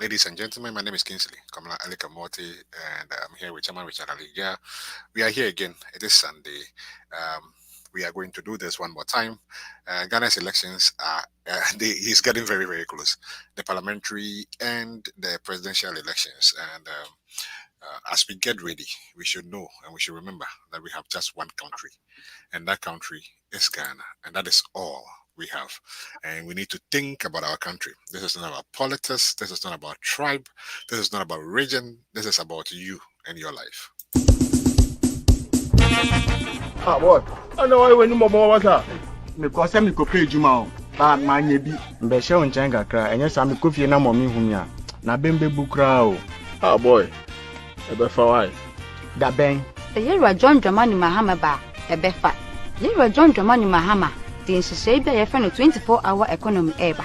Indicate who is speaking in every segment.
Speaker 1: Ladies and gentlemen, my name is Kingsley, Mortey, and I'm here with Chairman Richard Aliga. We are here again. It is Sunday. We are going to do this one more time. Ghana's elections are, he's getting very, very close. The parliamentary and the presidential elections. And as we get ready, we should know and we should remember that we have just one country. And that country is Ghana. And that is all we have, and we need to think about our country. This is not about politics, this is not about tribe, this is not about region, this is about you and your life.
Speaker 2: What? I know I went more water. Because I'm a copy Jumao, but my neighbor, Besha and Changa, and yes, I'm a coffee and I'm on me whom ya. Nabembe Bukrao. Boy, a befa. That bang.
Speaker 3: The year I joined Dramani Mahama ba, a befa. Year I joined Dramani Mahama. The Insisabia a 24-hour economy eba.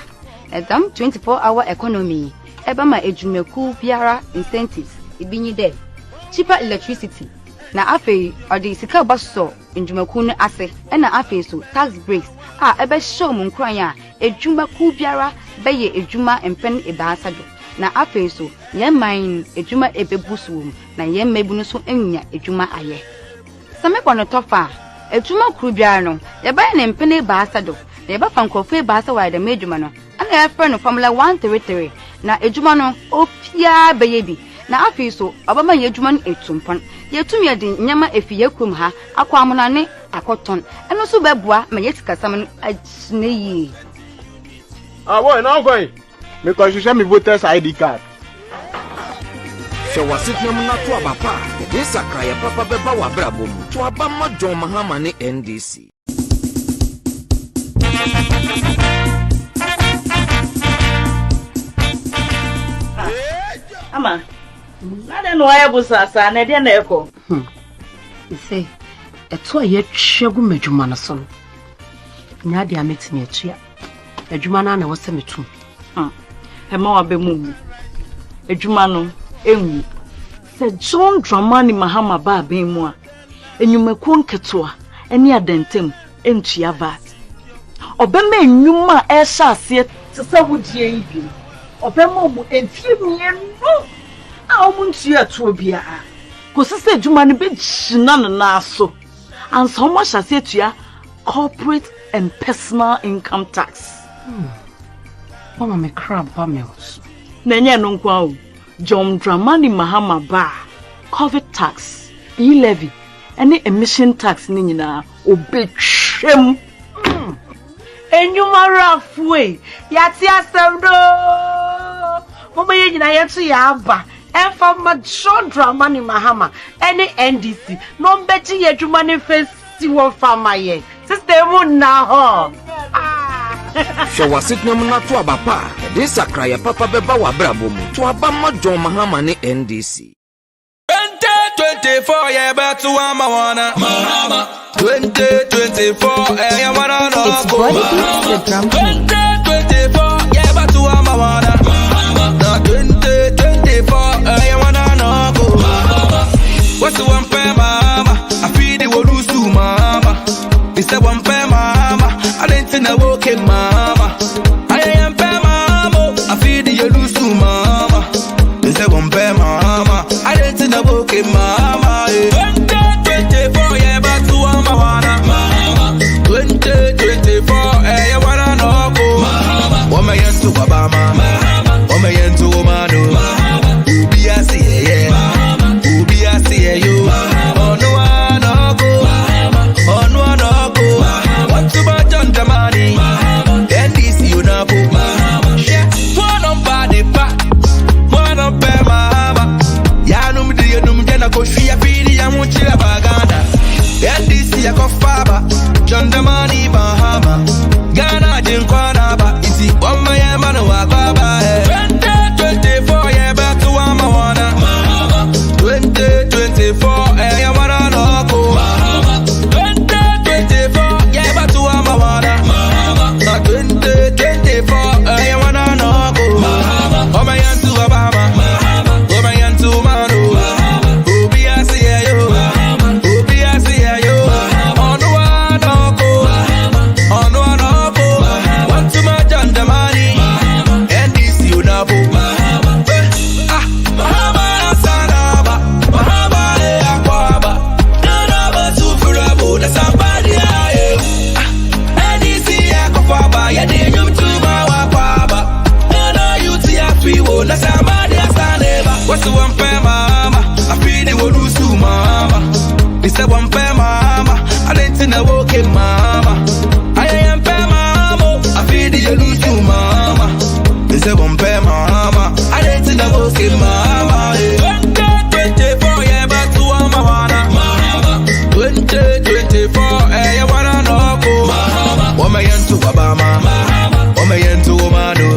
Speaker 3: A dumb 24-hour economy. Eba ma ejumeku piara incentives. Ibini de. Cheaper electricity. Na afe or the sika basso in Jumeku ase. And na afe so tax breaks. Ebe show munkraya. Ejumeku piara beye ejuma and pen ebasado. Na afe so yen mine ejuma ebebusum. Na yen mebunusu enya ejuma aye. Same kono tofa. Ejuma krubiano, yaba na mpene baasa do. Na yaba fankofe baasa wa de medjuma no. Ana ya friend formula 133. Na ejuma no opia beyebi. Na afi so obama yejuma no etumpon. Yetum ye de nyama efiye kum ha akwa amonane akoton. Eno so beboa ma yetika sam no aneyi.
Speaker 2: Boy, now going. Because you send me voters ID card.
Speaker 4: So was it na to abapa de sakra papa beba wa brabo mu to abama John Mahama ne NDC.
Speaker 5: Ama na no aye busasa na de na eko
Speaker 6: say eto aye twegu madwuma no so nya de ametimi atua adwuma na wo se metu
Speaker 5: e ma wa be mu adwuma no enwu se John Dramani Mahama ba ben mu a enyumaku nketoa ene adentem entua vat obema enyuma e sha ase tse wudie ibi obema mu enfie no a omuntua to bia ko se adwuma no be gyina na so ansa o ma sha se tua corporate and personal income tax
Speaker 6: mama me crab ba meals
Speaker 5: na nya no nkwa o John Dramani Mahama ba COVID tax, e-levy, any emission tax ni nyina obetwem. Enyuma rafwe yati asem do. Mama ye nyina yetu ya aba. Enfa ma John Dramani Mahama any NDC no mbeti ye dwuma ne festi wo fama ye. System na ho.
Speaker 4: So was it na to abapa de sakra papa beba wa brabo mu to abama John Mahama ne NDC.
Speaker 7: 2024 yeah back to Mahama 2024 yeah wanna know 2024 yeah back to Mahama 2024 yeah wanna know what's the one pay mama I feel the wolusu mama it's the one pay mama I didn't know okay mama I am pay mama I feel the wolusu mama it's the one pay mama I didn't know okay mama 2024 yeah back to Mahama 2024 yeah wanna know say one pay mama. I didn't think I was in mama. 2024, yeah, but to Amawana. 2024, eh, you wanna know? Woman to Obama. Woman to Omano.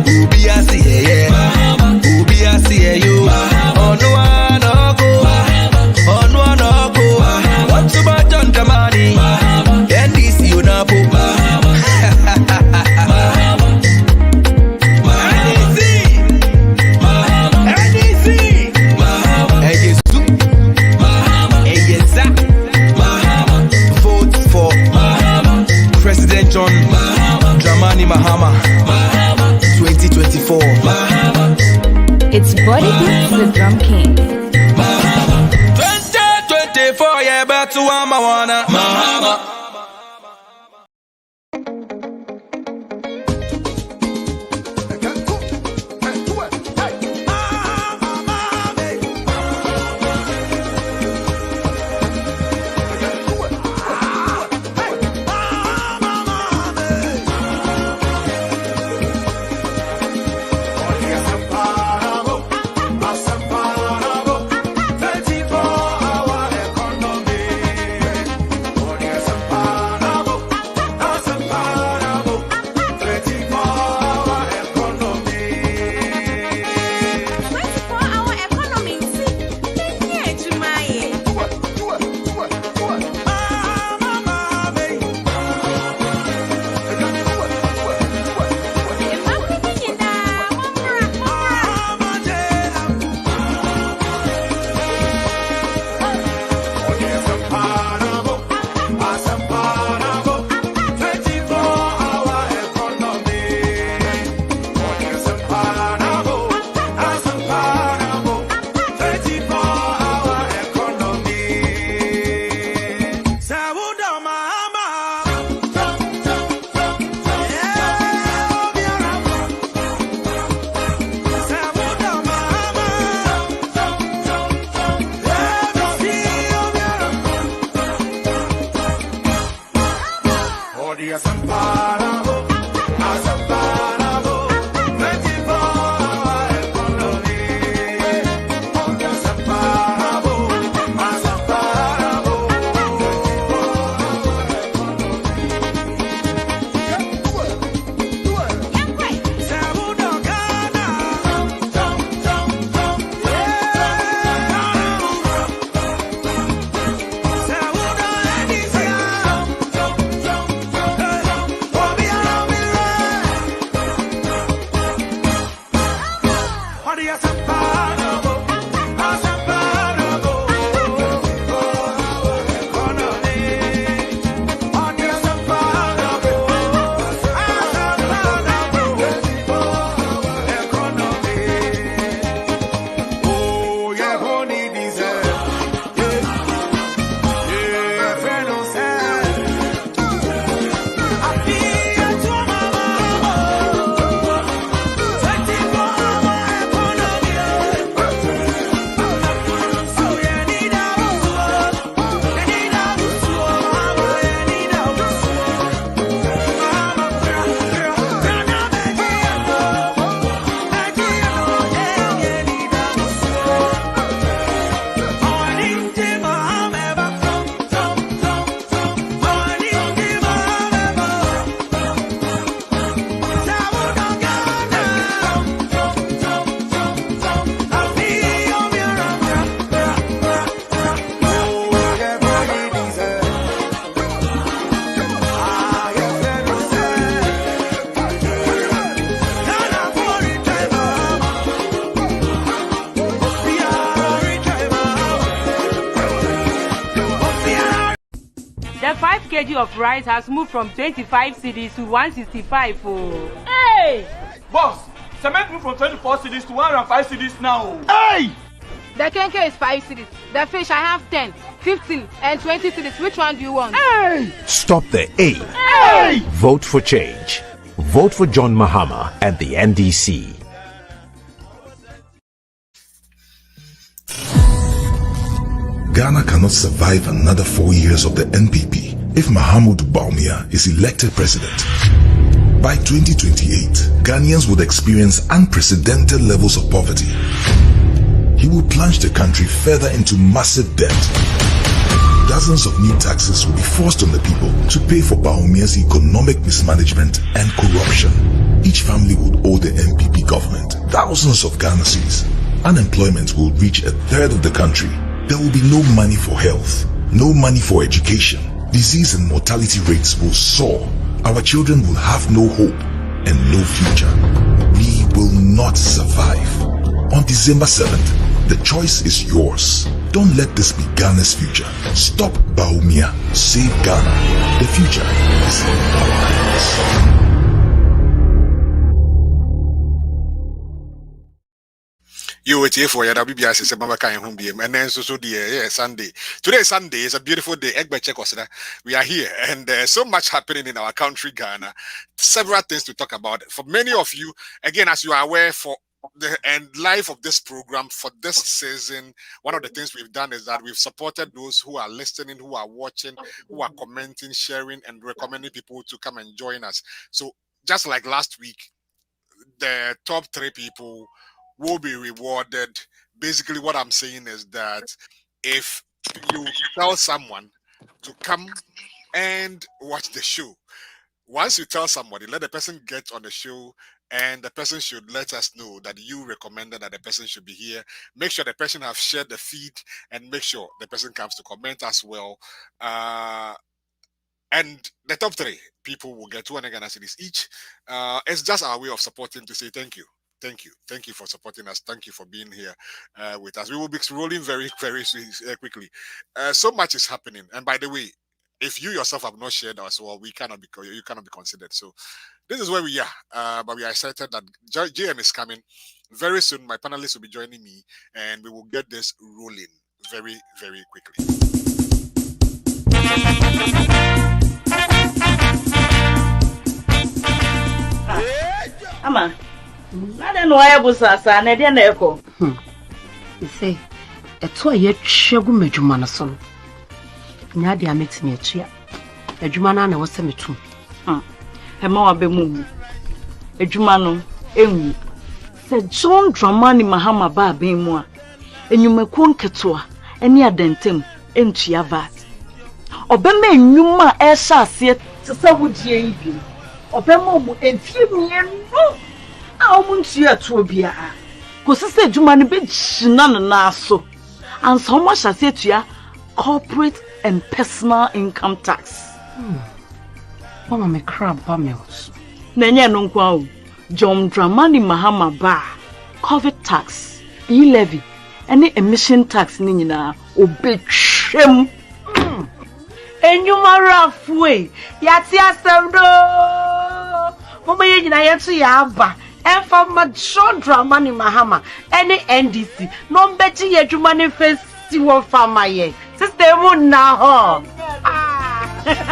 Speaker 7: Ubi I see, yeah. Ubi I see, you. Oh, no, I know. Oh, no, I know. What's about John Dramani? Ndc Forum. President John Dramani Mahama 2024.
Speaker 8: It's Body Beats, the Drum King.
Speaker 7: 2024, yeah, back to Amawana. Mahama.
Speaker 9: The 5 kg of rice has moved from 25 cedis to 165. Oh. Hey!
Speaker 2: Boss, cement moved from 24 cedis to 105 cedis now. Hey!
Speaker 9: The kenke is 5 cedis. The fish, I have 10, 15, and 20 cedis. Which one do you want?
Speaker 2: Hey!
Speaker 10: Stop the A.
Speaker 2: Hey!
Speaker 10: Vote for change. Vote for John Mahama and the NDC.
Speaker 11: Ghana cannot survive another 4 years of the NPP if Mahamudu Bawumia is elected president. By 2028, Ghanaians would experience unprecedented levels of poverty. He will plunge the country further into massive debt. Dozens of new taxes will be forced on the people to pay for Bahumia's economic mismanagement and corruption. Each family would owe the MPP government thousands of Ghana cedis. Unemployment will reach a third of the country. There will be no money for health, no money for education. Disease and mortality rates will soar. Our children will have no hope and no future. We will not survive. On December 7th, the choice is yours. Don't let this be Ghana's future. Stop Baumia. Save Ghana. The future is in our hands.
Speaker 1: You wait here for your WBS is a Mama Kayan home BM and then so dear Sunday. Today is Sunday, it's a beautiful day. We are here and there's so much happening in our country, Ghana. Several things to talk about. For many of you, again, as you are aware, for the end life of this program for this season, one of the things we've done is that we've supported those who are listening, who are watching, who are commenting, sharing, and recommending people to come and join us. So just like last week, the top 3 people will be rewarded. Basically, what I'm saying is that if you tell someone to come and watch the show, once you tell somebody, let the person get on the show, and the person should let us know that you recommended that the person should be here. Make sure the person have shared the feed, and make sure the person comes to comment as well. And the top 3 people will get 200 Ghana cedis each. It's just our way of supporting to say thank you. Thank you for supporting us. Thank you for being here with us. We will be rolling very, very quickly. So much is happening. And by the way, if you yourself have not shared us, well, you cannot be considered. So this is where we are. But we are excited that JM is coming very soon. My panelists will be joining me, and we will get this rolling very, very quickly.
Speaker 5: Ama. I don't know why I was as an Indian echo.
Speaker 6: You say, a toy yet shagu mejumana son. Nadia met me a cheer. A Jumana was semi too. A more be moved. A Jumano, said John Dramani Mahama ba be moi. And you may quon Ketua, and near Dentim, and Chiavat. Obeme Numa Esa said to Sawood ye. Obemo and few no. I want you to be a because I said, you man be none so. And so much I said to you, corporate and personal income tax. Mama, me crab bamels. Nanya no kwao. John Dramani Mahama ba COVID tax, e-levy, any emission tax nina obe trim. And you maraf way. Yati asendo. Mama ye na yetu yava. And for my John Dramani Mahama, any NDC, no better yet you manifest you for my ye. Sister Moon now.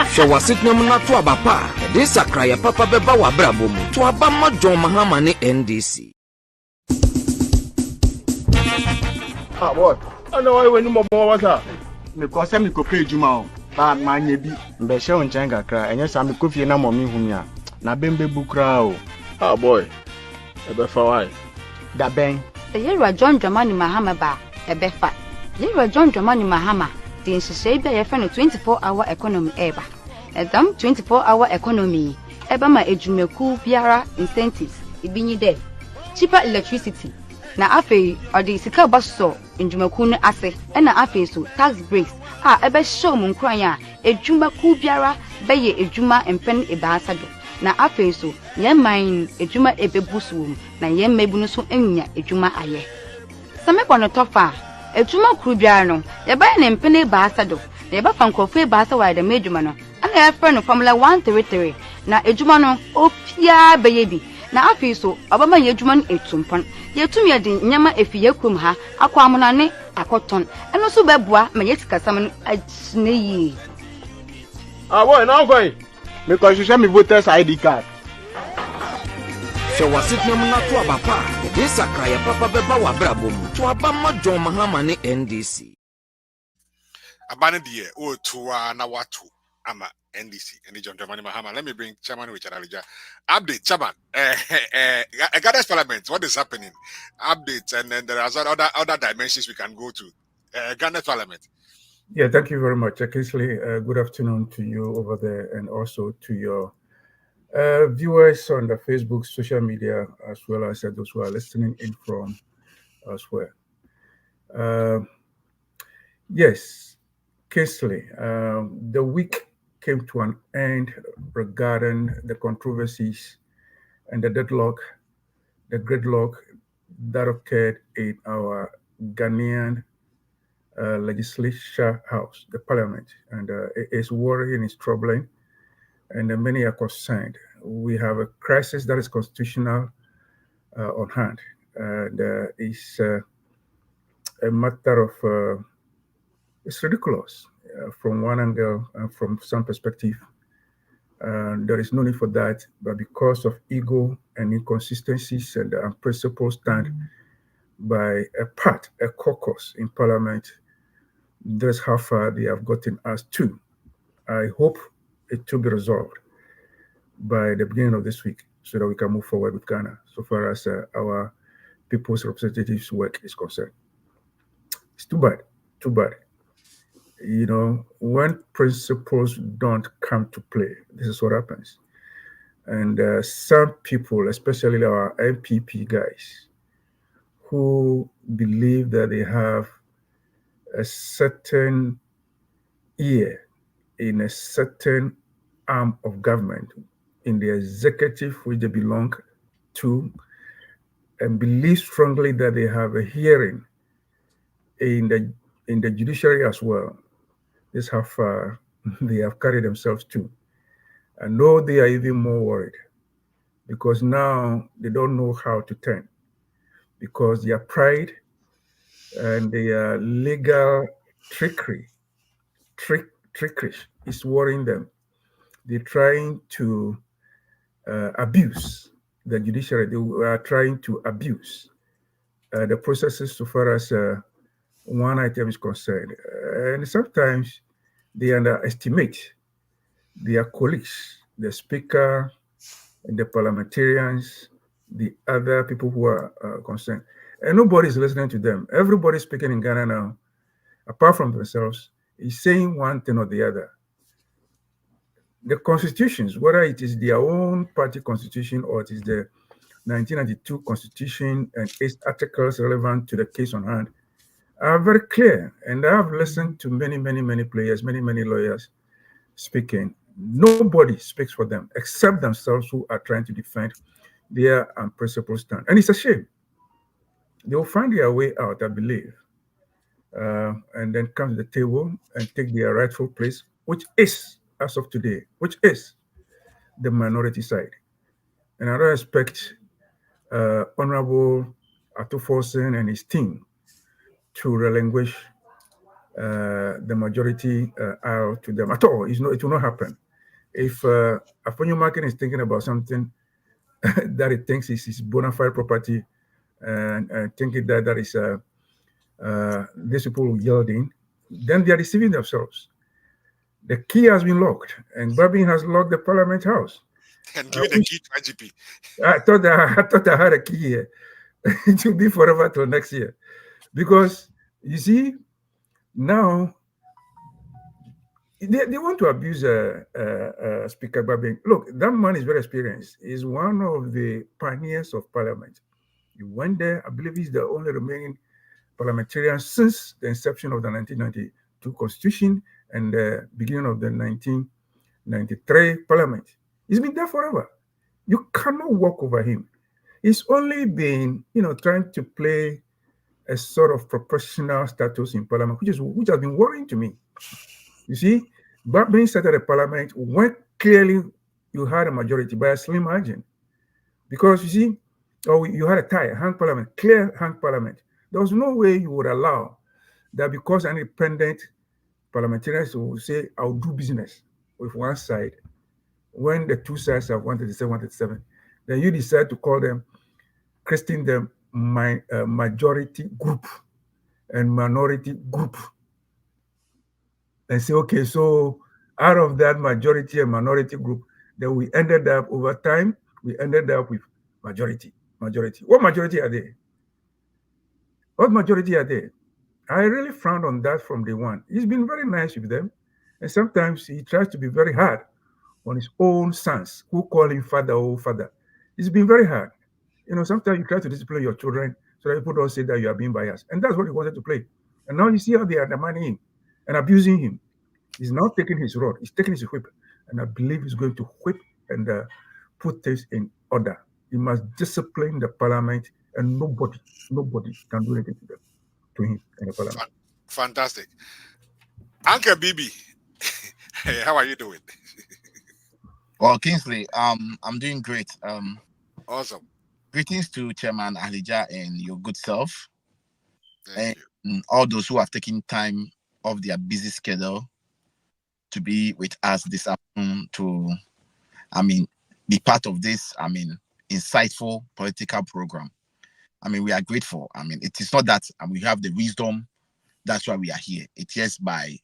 Speaker 4: So was it no not to abapa? This a cry papa beba wa brabo mu to abama John Mahama ni NDC.
Speaker 2: What? I know I went no more water. Because I'm go pay Juma. But man ye be Besha on Changa cry, and yes, I'm coffee na mommy humia. Na bembe bukra. Ah boy. Why?
Speaker 3: Da ben. The year John Dramani Mahama ba ebefa. Year John Dramani Mahama. The insisebe ye friend 24-hour economy eba. Edam 24-hour economy. Eba ma ejumeku biara incentives. Ibinyi de. Cheaper electricity. Na afe or the sika baso injumeku ne ase. Ena afe so tax breaks. Ebe show mun kranya ejumeku biara beye ejuma empen ebasa do. Na afe so ye mine ejuma ebebusu na ye mebunu so enya ejuma aye same kono tofa ejuma kru bia no ye ba na mpene ba asado na ye ba fa nkofu ba asa wa da mejuma no ana ye frɛ no formula 133 na ejuma no opia beye bi na afe so obama ye ejuma no etumpon ye tumi ye din nyama efi ye krum ha akwa amuna ne akoton eno so beboa ma ye sikasam no agine yi
Speaker 2: Boy now going because you show me voters ID card.
Speaker 4: So was it no not to abapa? This a cry papa beba wa brabo mu to abama John Mahama ni NDC.
Speaker 1: Abane die o tuwa na watu ama NDC, and John Dramani Mahama. Let me bring Chairman Richard Alija. Update, Chairman. Ghana's Parliament, what is happening? Updates, and then there are other dimensions we can go to. Ghana's Parliament.
Speaker 12: Yeah, thank you very much, Kingsley. Good afternoon to you over there, and also to your viewers on the Facebook, social media, as well as those who are listening in from elsewhere. Yes, Kingsley, the week came to an end regarding the controversies and the gridlock that occurred in our Ghanaian legislature house, the parliament, and it is worrying, it's troubling, and many are concerned. We have a crisis that is constitutional on hand, and it's a matter of it's ridiculous from one angle and from some perspective. There is no need for that, but because of ego and inconsistencies and unprincipled stand by a caucus in parliament, that's how far they have gotten us to. I hope it will be resolved by the beginning of this week so that we can move forward with Ghana so far as our people's representatives' work is concerned. It's too bad. You know, when principles don't come to play, this is what happens. And some people, especially our MPP guys, who believe that they have a certain ear in a certain arm of government, in the executive which they belong to, and believe strongly that they have a hearing in the judiciary as well. This is how far they have carried themselves to. I know they are even more worried because now they don't know how to turn, because their pride and their legal trickery is worrying them. They're trying to abuse the judiciary. They are trying to abuse the processes so far as one item is concerned. And sometimes they underestimate their colleagues, the speaker, the parliamentarians, the other people who are concerned. And nobody's listening to them. Everybody speaking in Ghana now, apart from themselves, is saying one thing or the other. The constitutions, whether it is their own party constitution or it is the 1992 constitution and its articles relevant to the case on hand, are very clear. And I have listened to many players, many lawyers speaking. Nobody speaks for them except themselves, who are trying to defend their unprincipled stand. And it's a shame. They will find their way out, I believe, and then come to the table and take their rightful place, which is, as of today, which is the minority side. And I don't expect Honorable Atuforsen and his team to relinquish the majority aisle to them at all. It will not happen. If Afonyo Markin is thinking about something that he thinks is his bona fide property, and thinking that is these people yielding, then they are deceiving themselves. The key has been locked, and Babin has locked the Parliament House.
Speaker 1: And give the key to IGP.
Speaker 12: I thought I had a key here. It will be forever till next year, because you see now they want to abuse Speaker Babin. Look, that man is very experienced. He's one of the pioneers of Parliament. He went there. I believe he's the only remaining parliamentarian since the inception of the 1992 Constitution and the beginning of the 1993 Parliament. He's been there forever. You cannot walk over him. He's only been, trying to play a sort of proportional status in Parliament, which has been worrying to me. You see, but being started at Parliament when clearly you had a majority by a slim margin, because you see, you had a hung Parliament, clear hung Parliament. There was no way you would allow that because an independent parliamentarians will say, "I'll do business with one side," when the two sides have 137, then you decide to call them, christen them majority group and minority group, and say, okay, so out of that majority and minority group, then we ended up over time, we ended up with majority. What majority are they? What majority are they? I really frowned on that from day one. He's been very nice with them. And sometimes he tries to be very hard on his own sons who call him father or father. It's been very hard. Sometimes you try to discipline your children so that people don't say that you are being biased. And that's what he wanted to play. And now you see how they are undermining him and abusing him. He's now taking his rod, he's taking his whip. And I believe he's going to whip and put things in order. He must discipline the parliament, and nobody can do anything to him in the parliament.
Speaker 1: Fantastic. Uncle Bibi, hey, how are you doing?
Speaker 13: Well, Kingsley, I'm doing great.
Speaker 1: Awesome.
Speaker 13: Greetings to Chairman Alija and your good self.
Speaker 1: Thank
Speaker 13: you. All those who have taken time off their busy schedule to be with us this afternoon to, be part of this, insightful political program. We are grateful. It is not that we have the wisdom, that's why we are here. It's just by,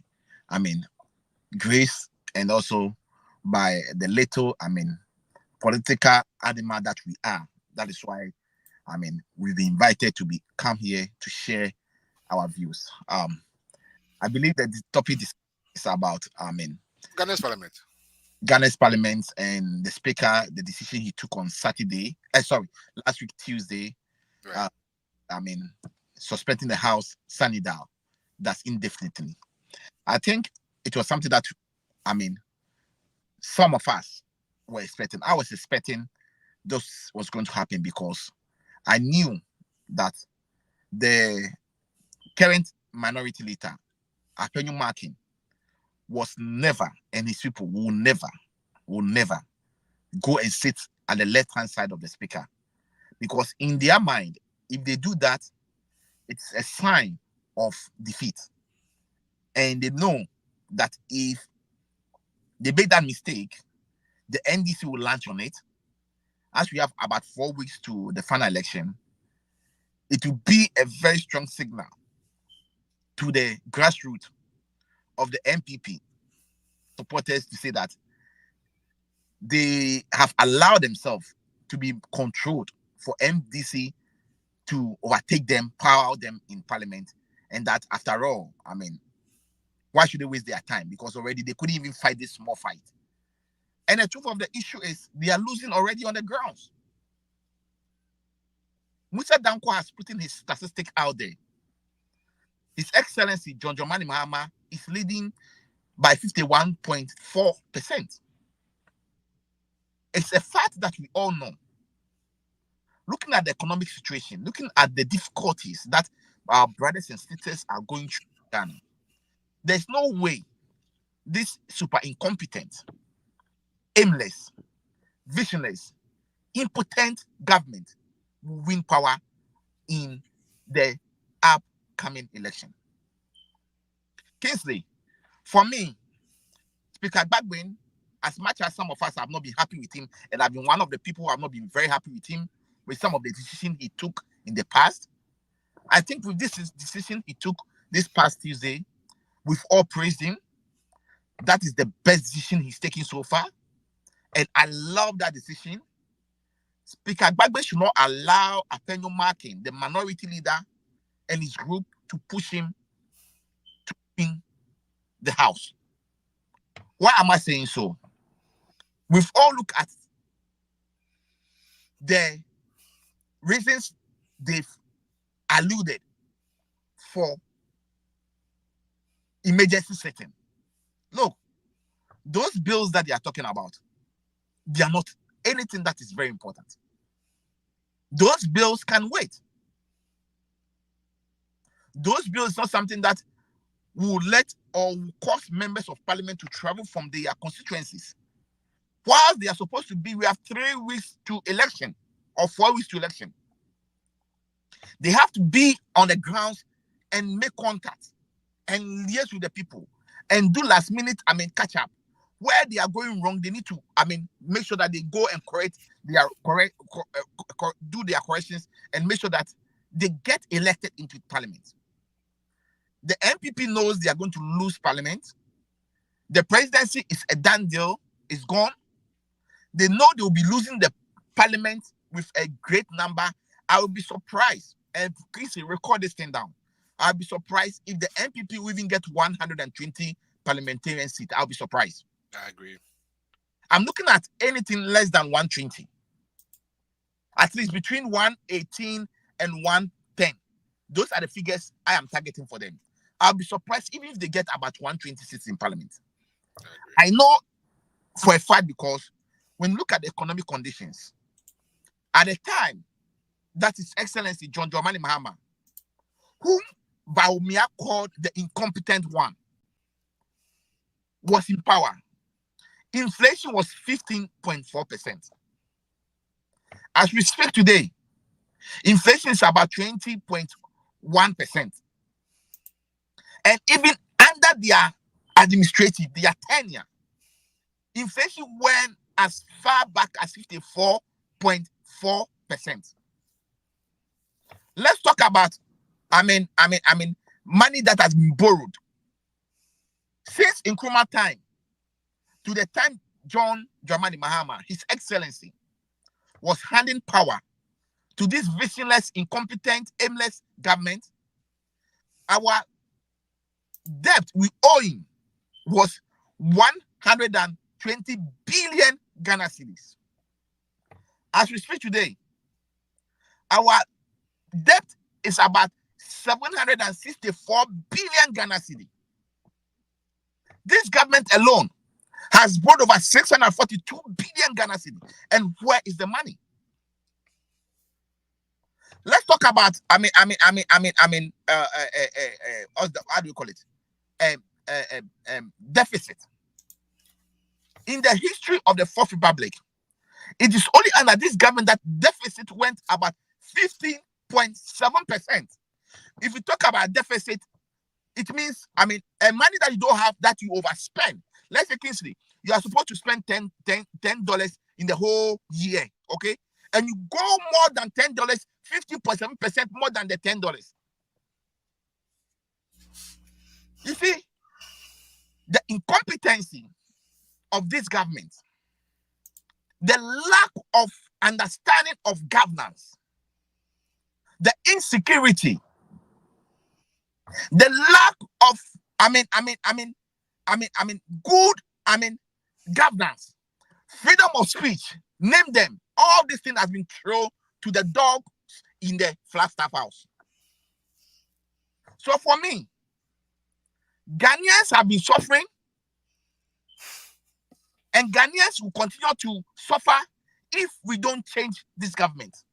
Speaker 13: grace and also by the little, political animal that we are. That is why, we've been invited to come here to share our views. I believe that the topic is about,
Speaker 1: Ghana's parliament.
Speaker 13: Ghana's parliament and the speaker, the decision he took on last week, Tuesday,
Speaker 1: right.
Speaker 13: Suspending the House, Sanidal, that's indefinitely. I think it was something that, some of us were expecting. I was expecting this was going to happen because I knew that the current minority leader, Apenyu Markin, was never, and his people will never go and sit at the left-hand side of the speaker. Because in their mind, if they do that, it's a sign of defeat. And they know that if they make that mistake, the NDC will launch on it. As we have about 4 weeks to the final election, it will be a very strong signal to the grassroots of the MPP supporters to say that they have allowed themselves to be controlled for MDC to overtake them, power them in parliament, and that after all, why should they waste their time? Because already they couldn't even fight this small fight. And the truth of the issue is they are losing already on the grounds. Musa Danko has put in his statistic out there. His Excellency John Dramani Mahama is leading by 51.4%. It's a fact that we all know. Looking at the economic situation, looking at the difficulties that our brothers and sisters are going through in Ghana, there's no way this super incompetent, aimless, visionless, impotent government will win power in the upcoming election. Kingsley, for me, Speaker Gbagben, as much as some of us have not been happy with him, and I've been one of the people who have not been very happy with him with some of the decisions he took in the past, I think with this decision he took this past Tuesday, we've all praised him. That is the best decision he's taken so far. And I love that decision. Speaker Gbagben should not allow Apenyu Markin, the minority leader, and his group to push him to win the House. Why am I saying so? We've all looked at the reasons they've alluded for emergency setting. Look, those bills that they are talking about, they are not anything that is very important. Those bills can wait. Those bills are not something that will let or will cause members of parliament to travel from their constituencies. While they are supposed to be, we have 3 weeks to election or 4 weeks to election. They have to be on the grounds and make contact and liaise with the people and do last minute, catch up. Where they are going wrong, they need to, make sure that they go and do their corrections and make sure that they get elected into parliament. The MPP knows they are going to lose parliament. the presidency is a done deal, it's gone. They know they will be losing the parliament with a great number. I will be surprised, and Kingsley, record this thing down. I'll be surprised if the MPP will even get 120 parliamentarian seats. I'll be surprised.
Speaker 1: I agree.
Speaker 13: I'm looking at anything less than 120. At least between 118 and 110. Those are the figures I am targeting for them. I'll be surprised even if they get about 120 seats in parliament. I know for a fact because when you look at the economic conditions, at the time that His Excellency John Dramani Mahama, whom Bawumia called the incompetent one, was in power, inflation was 15.4%. As we speak today, inflation is about 20.1%. And even under their administrative, their tenure, inflation went as far back as 54.4%. Let's talk about, money that has been borrowed. Since Nkrumah time to the time John Dramani Mahama, His Excellency, was handing power to this visionless, incompetent, aimless government, our debt we owe him was 120 billion Ghana cedis. As we speak today, our debt is about 764 billion Ghana cedi. This government alone has borrowed over 642 billion Ghana cedi. And where is the money? Let's talk about, how do you call it? Deficit. In the history of the Fourth Republic, it is only under this government that deficit went about 15.7%. If you talk about deficit, it means, money that you don't have that you overspend. Let's say, Kingsley, you are supposed to spend $10 in the whole year, okay? And you go more than $10, 50.7% more than the $10. You see, the incompetency of this government, the lack of understanding of governance, the insecurity, the lack of good governance, freedom of speech, name them. All these things has been thrown to the dog in the Flagstaff House. So for me, Ghanaians have been suffering, and Ghanaians will continue to suffer if we don't change this government.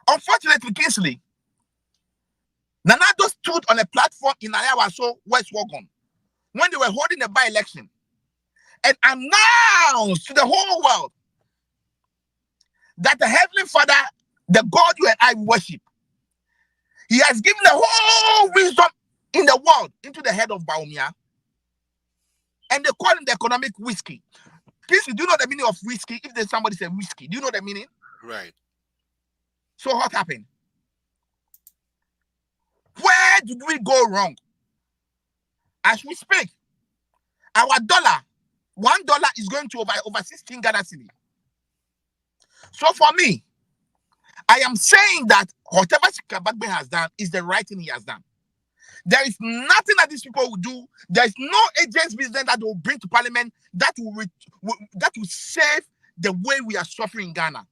Speaker 13: Unfortunately, Kingsley, Nanado stood on a platform in Ayawaso, West Wagon, when they were holding a by-election, and announced to the whole world that the Heavenly Father, the God you and I worship, He has given the whole wisdom in the world into the head of Bawumia, and they call him the economic whiskey. Kingsley, do you know the meaning of whiskey? If there's somebody say whiskey, do you know the meaning?
Speaker 1: Right.
Speaker 13: So what happened? Where did we go wrong? As we speak, our dollar, $1 is going to over 16 Ghana cedi. So for me, I am saying that whatever Sikabagbe has done is the right thing he has done. There is nothing that these people will do. There is no agent's business that they will bring to parliament that will save the way we are suffering in Ghana.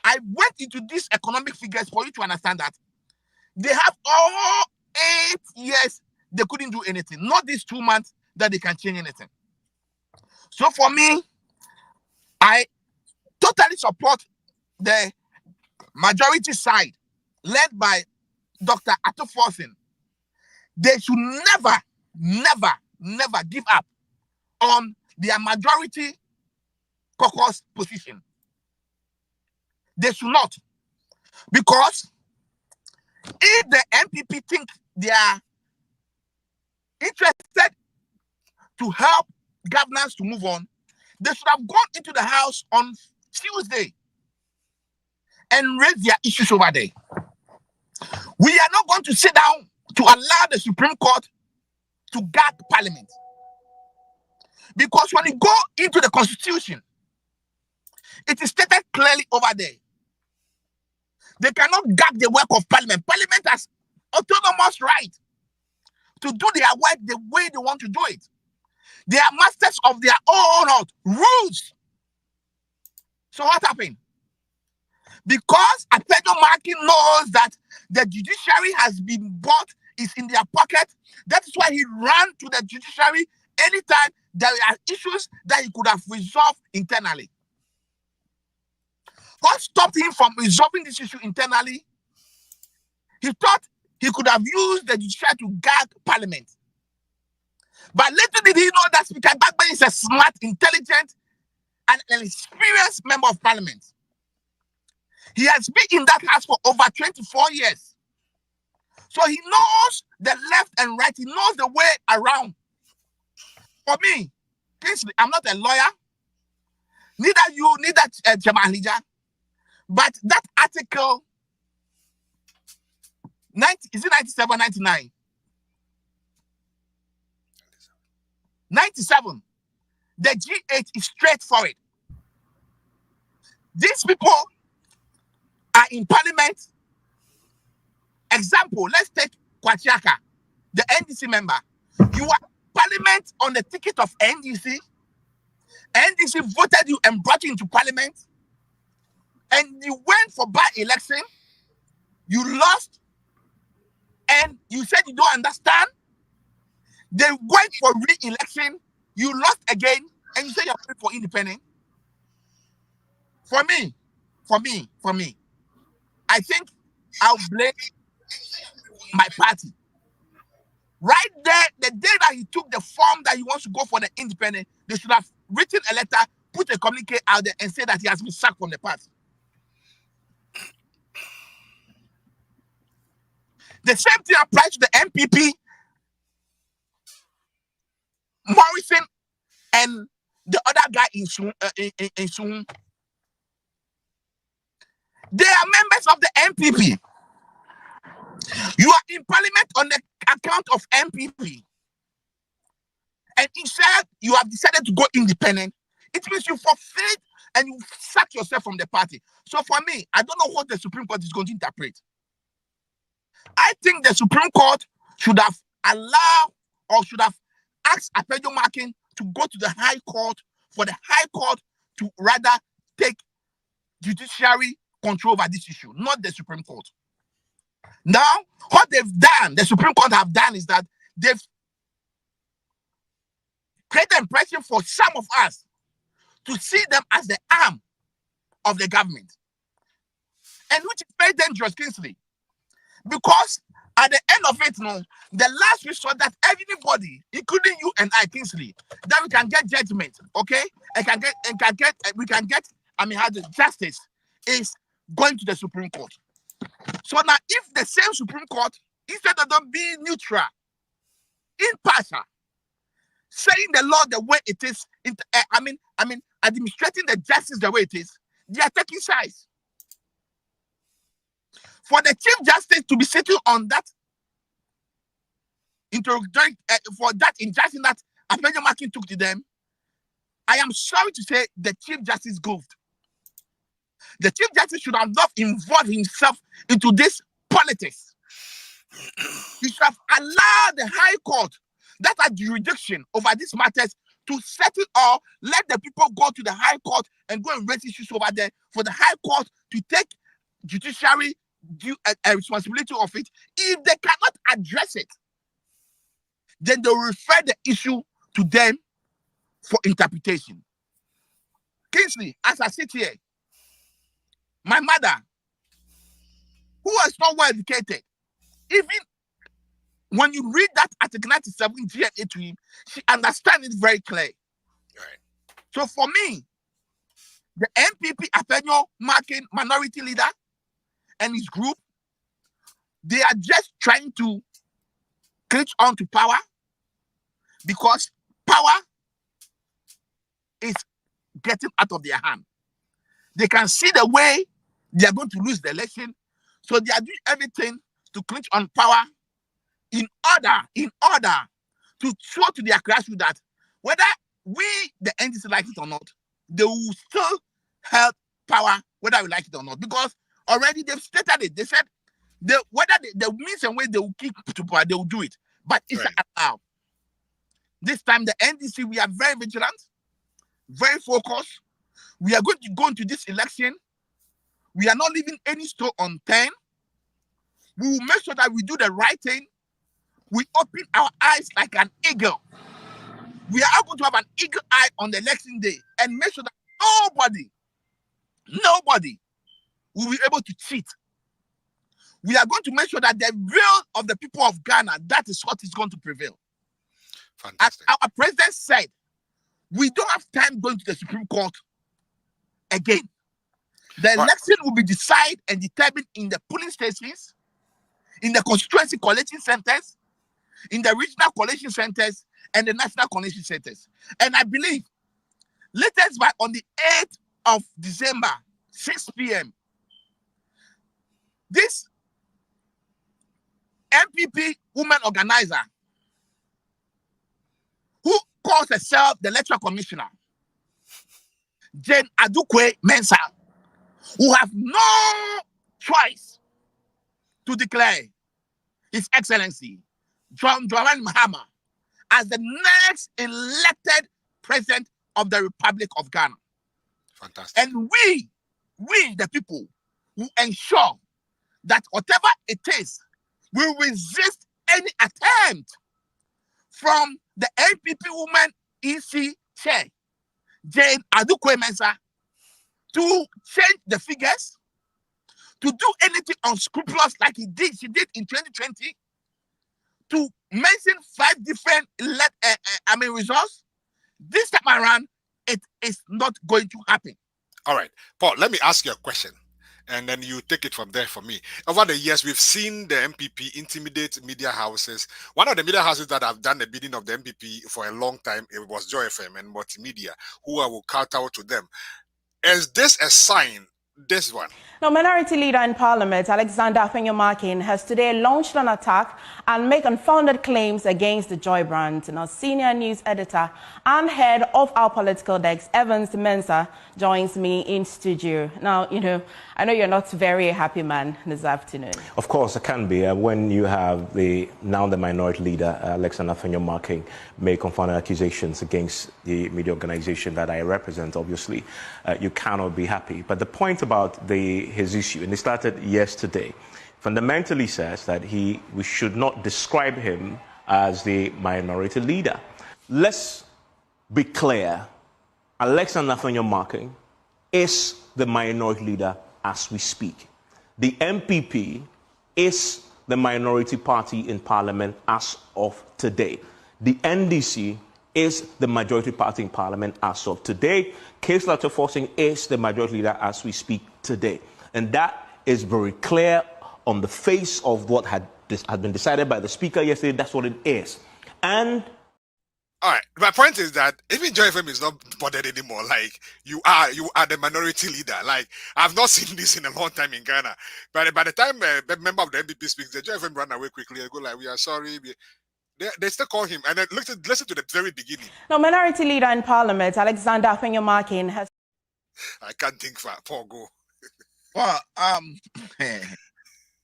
Speaker 13: I went into these economic figures for you to understand that they have all 8 years they couldn't do anything. Not these 2 months that they can change anything. So for me, I totally support the majority side led by Dr. Ato Forson. They should never give up on their majority caucus position. They should not. Because if the MPP think they are interested to help governance to move on, they should have gone into the House on Tuesday and raise their issues over there. We are not going to sit down to allow the Supreme Court to guard Parliament. Because when you go into the constitution, it is stated clearly over there. They cannot gag the work of parliament. Parliament has autonomous right to do their work the way they want to do it. They are masters of their own rules. So what happened? Because Asiedu knows that the judiciary has been bought, is in their pocket. That is why he ran to the judiciary anytime there are issues that he could have resolved internally. What stopped him from resolving this issue internally? He thought he could have used the judiciary to gag parliament. But little did he know that Speaker Gbagbe is a smart, intelligent, and an experienced member of parliament. He has been in that house for over 24 years. So he knows the left and right. He knows the way around. For me, Kingsley, I'm not a lawyer. Neither you, neither Jamal Hija. But that article, is it 97, 99? 97. The G8 is straightforward. These people are in parliament. Example, let's take Kwachiaka, the NDC member. You are parliament on the ticket of NDC. NDC voted you and brought you into parliament. And you went for by-election. You lost. And you said you don't understand. They went for re-election. You lost again. And you say you're going for independent. For me, I think I'll blame my party. Right there, the day that he took the form that he wants to go for the independent, they should have written a letter, put a communique out there, and say that he has been sacked from the party. The same thing applies to the MPP, Morrison, and the other guy in Sun. They are members of the MPP. You are in parliament on the account of MPP. And instead, you have decided to go independent. It means you forfeit and you sack yourself from the party. So for me, I don't know what the Supreme Court is going to interpret. I think the Supreme Court should have allowed or should have asked Asiedu to go to the High Court for the High Court to rather take judiciary control over this issue, not the Supreme Court. Now, what they've done, the Supreme Court have done is that they've created an impression for some of us to see them as the arm of the government. And which is very dangerous, Kingsley. Because at the end of it, the last resort that everybody, including you and I, Kingsley, that we can get judgment, okay? We can get, how the justice is going to the Supreme Court. So now, if the same Supreme Court, instead of them being neutral, impartial, saying the law the way it is, administrating the justice the way it is, they are taking sides. For the Chief Justice to be sitting on that interrogatory, for that injunction that Asiedu took to them, I am sorry to say the Chief Justice goofed. The Chief Justice should have not involved himself into this politics. He should have allowed the High Court that has jurisdiction over these matters to settle or let the people go to the High Court and go and raise issues over there for the High Court to take judiciary responsibility of it. If they cannot address it, then they will refer the issue to them for interpretation. Kingsley, as I sit here, my mother, who is not well educated, even when you read that Article 97 GNA to him, she understands it very clear. Right. So for me, the MPP Asiedu minority leader and his group, they are just trying to cling on to power because power is getting out of their hand. They can see the way they are going to lose the election, so they are doing everything to cling on power in order to show to their grassroots that whether we, the NDC, like it or not, they will still have power whether we like it or not. Because already they've stated it. They said whether the means and ways they will keep to power, they will do it. But it's allowed. This time, the NDC, we are very vigilant, very focused. We are going to go into this election. We are not leaving any stone unturned. We will make sure that we do the right thing. We open our eyes like an eagle. We are going to have an eagle eye on the election day and make sure that nobody will be able to cheat. We are going to make sure that the will of the people of Ghana, that is what is going to prevail.
Speaker 1: Fantastic.
Speaker 13: As our president said, we don't have time going to the Supreme Court again. The election will be decided and determined in the polling stations, in the constituency collation centers, in the regional collation centers, and the national collation centers. And I believe, latest by on the 8th of December, 6 p.m., this MPP woman organizer who calls herself the Electoral Commissioner, Jane Adukwe Mensah, who have no choice to declare His Excellency John Dramani Mahama as the next elected president of the Republic of Ghana.
Speaker 1: Fantastic.
Speaker 13: And we, the people, will ensure that whatever it is, we resist any attempt from the NPP woman EC chair, Jane Adukwe Mensah, to change the figures, to do anything unscrupulous like she did in 2020, to mention 5 different results. This time around, it is not going to happen.
Speaker 1: All right, Paul, let me ask you a question, and then you take it from there for me. Over the years, we've seen the MPP intimidate media houses. One of the media houses that have done the bidding of the MPP for a long time, it was Joy FM and Multimedia, who I will kowtow to them. Is this a sign, this one?
Speaker 14: Now, Minority Leader in Parliament, Alexander Afenyo-Markin, has today launched an attack and made unfounded claims against the Joy brand. Now, Senior News Editor and Head of our Political Desk, Evans Mensah, joins me in studio. Now, I know you're not a very happy man this afternoon.
Speaker 10: Of course, I can be. When you have the Minority Leader, Alexander Afenyo-Markin, make confounded accusations against the media organization that I represent, obviously, you cannot be happy. But the point about his issue, and it started yesterday, fundamentally says that we should not describe him as the minority leader. Let's be clear. Alexander Afenyo-Markin is the minority leader as we speak. The MPP is the minority party in Parliament as of today. The NDC is the majority party in Parliament as of today. Kingsley is the majority leader as we speak today. And that is very clear on the face of what had been decided by the Speaker yesterday. That's what it is. And
Speaker 1: all right, my point is that even Joy FM is not bothered anymore. Like, you are the minority leader. Like, I've not seen this in a long time in Ghana. But by the time a member of the MPP speaks, the Joy FM run away quickly and go like, we are sorry. They still call him. And then listen to the very beginning.
Speaker 14: Now, Minority Leader in Parliament, Alexander Afenyo-Markin, has...
Speaker 1: I can't think for Paul, go.
Speaker 13: Well,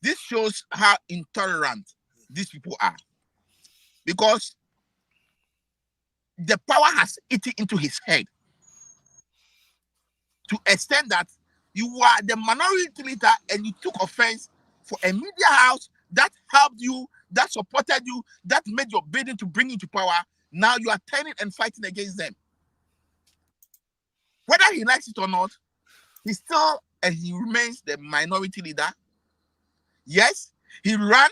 Speaker 13: this shows how intolerant these people are. Because the power has eaten into his head to extend that you are the minority leader and you took offense for a media house that helped you, that supported you, that made your bidding to bring you to power. Now you are turning and fighting against them. Whether he likes it or not, he remains the minority leader. Yes, he ran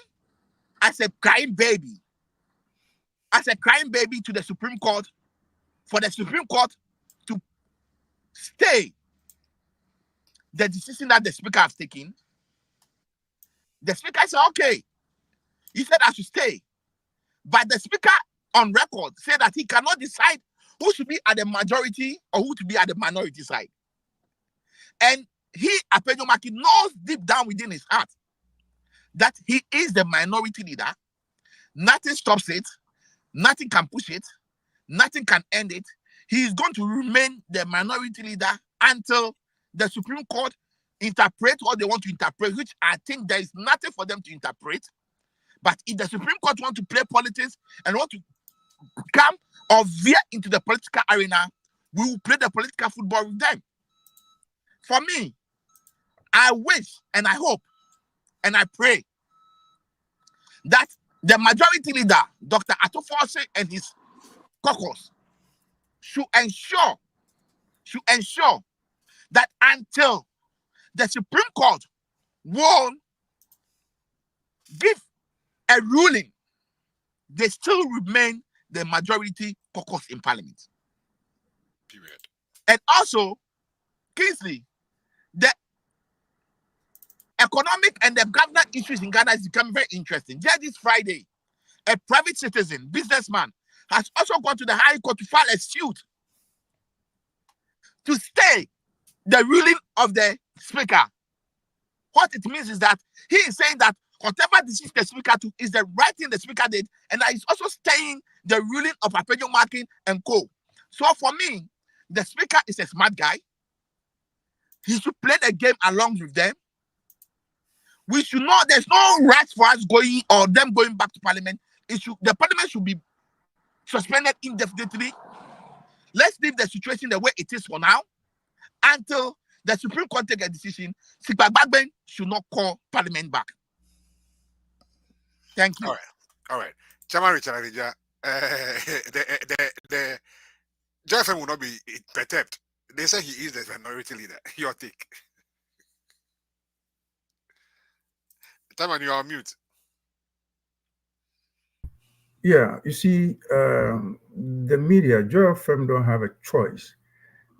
Speaker 13: as a crying baby. As a crying baby to the Supreme Court, for the Supreme Court to stay the decision that the Speaker has taken. The Speaker said, okay. He said I should stay. But the Speaker on record said that he cannot decide who should be at the majority or who to be at the minority side. And Afenyo-Markin, knows deep down within his heart that he is the minority leader. Nothing stops it. Nothing can push it. Nothing can end it. he is going to remain the minority leader until the Supreme Court interpret what they want to interpret, which I think there is nothing for them to interpret. But if the Supreme Court want to play politics and want to come or veer into the political arena, we will play the political football with them. For me, I wish and I hope and I pray that the majority leader, Dr. Atofose, and his caucus should ensure that until the Supreme Court will give a ruling, they still remain the majority caucus in Parliament.
Speaker 1: Period.
Speaker 13: And also, Kingsley, the economic and the government issues in Ghana is becoming very interesting. Just this Friday, a private citizen, businessman, has also gone to the High Court to file a suit to stay the ruling of the Speaker. What it means is that he is saying that whatever decision the Speaker took is the right thing the Speaker did, and that he's also staying the ruling of Apenyo Markin and co. So for me, the Speaker is a smart guy. He should play the game along with them. We should know there's no right for us going or them going back to Parliament. The Parliament should be suspended indefinitely. Let's leave the situation the way it is for now until the Supreme Court take a decision. Sikpa Gbagben should not call Parliament back. Thank you.
Speaker 1: All right. Chairman Richard Adija, the JFM will not be perturbed. They say he is the minority leader. Your take. Chairman, you are on mute.
Speaker 12: Yeah, you see, the media, JFM don't have a choice.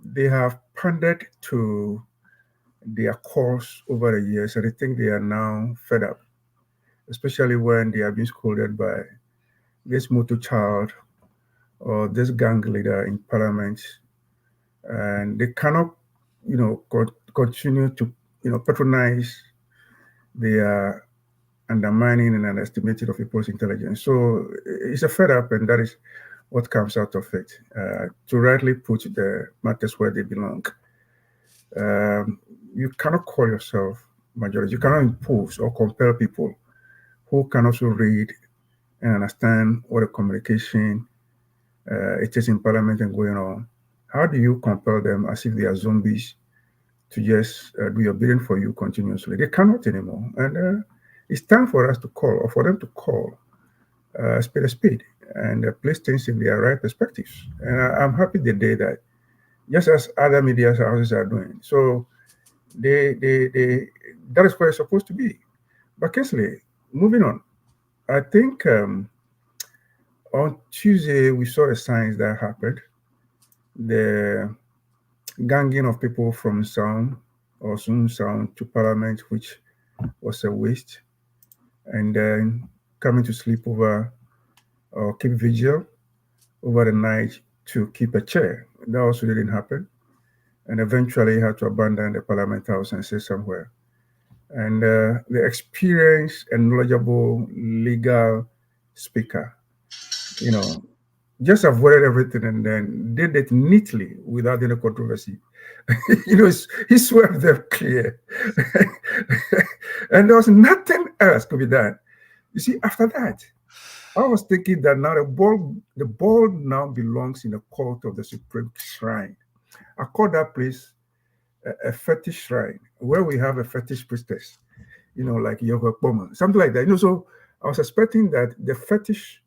Speaker 12: They have pandered to their cause over the years, and I think they are now fed up, especially when they have been scolded by this motor child or this gang leader in Parliament, and they cannot, continue to, patronize their undermining and underestimating of people's intelligence. So it's a fed up, and that is what comes out of it, to rightly put the matters where they belong. You cannot call yourself majority. You cannot impose or compel people who can also read and understand what a communication it is in Parliament and going on. How do you compel them as if they are zombies to just do your bidding for you continuously? They cannot anymore. And it's time for us to call, or for them to call a spade, and place things in their right perspectives. And I'm happy they did that, just as other media houses are doing. So that is where it's supposed to be. But Kingsley, moving on, I think on Tuesday we saw the signs that happened. The ganging of people from Sound or Sun Sound to Parliament, which was a waste, and then coming to sleep over or keep vigil over the night to keep a chair. That also didn't happen. And eventually had to abandon the Parliament House and sit somewhere. And the experienced and knowledgeable legal speaker, just avoided everything and then did it neatly without any controversy. He swept them clear. And there was nothing else to be done. You see, after that, I was thinking that now the ball now belongs in the court of the Supreme Shrine. I call that place a fetish shrine, where we have a fetish priestess, like Yoga Poma, something like that. So I was expecting that the fetish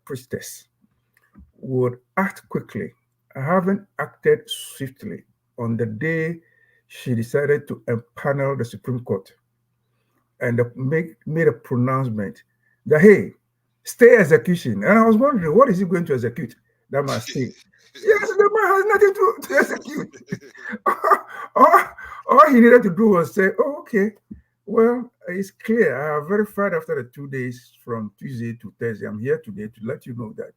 Speaker 12: priestess would act quickly. I haven't acted swiftly on the day she decided to empanel the Supreme Court and made a pronouncement that, hey, stay execution. And I was wondering, what is he going to execute? That must stay. Yes, the man has nothing to execute. All he needed to do was say, oh, okay, well, it's clear. I have verified after the 2 days from Tuesday to Thursday. I'm here today to let you know that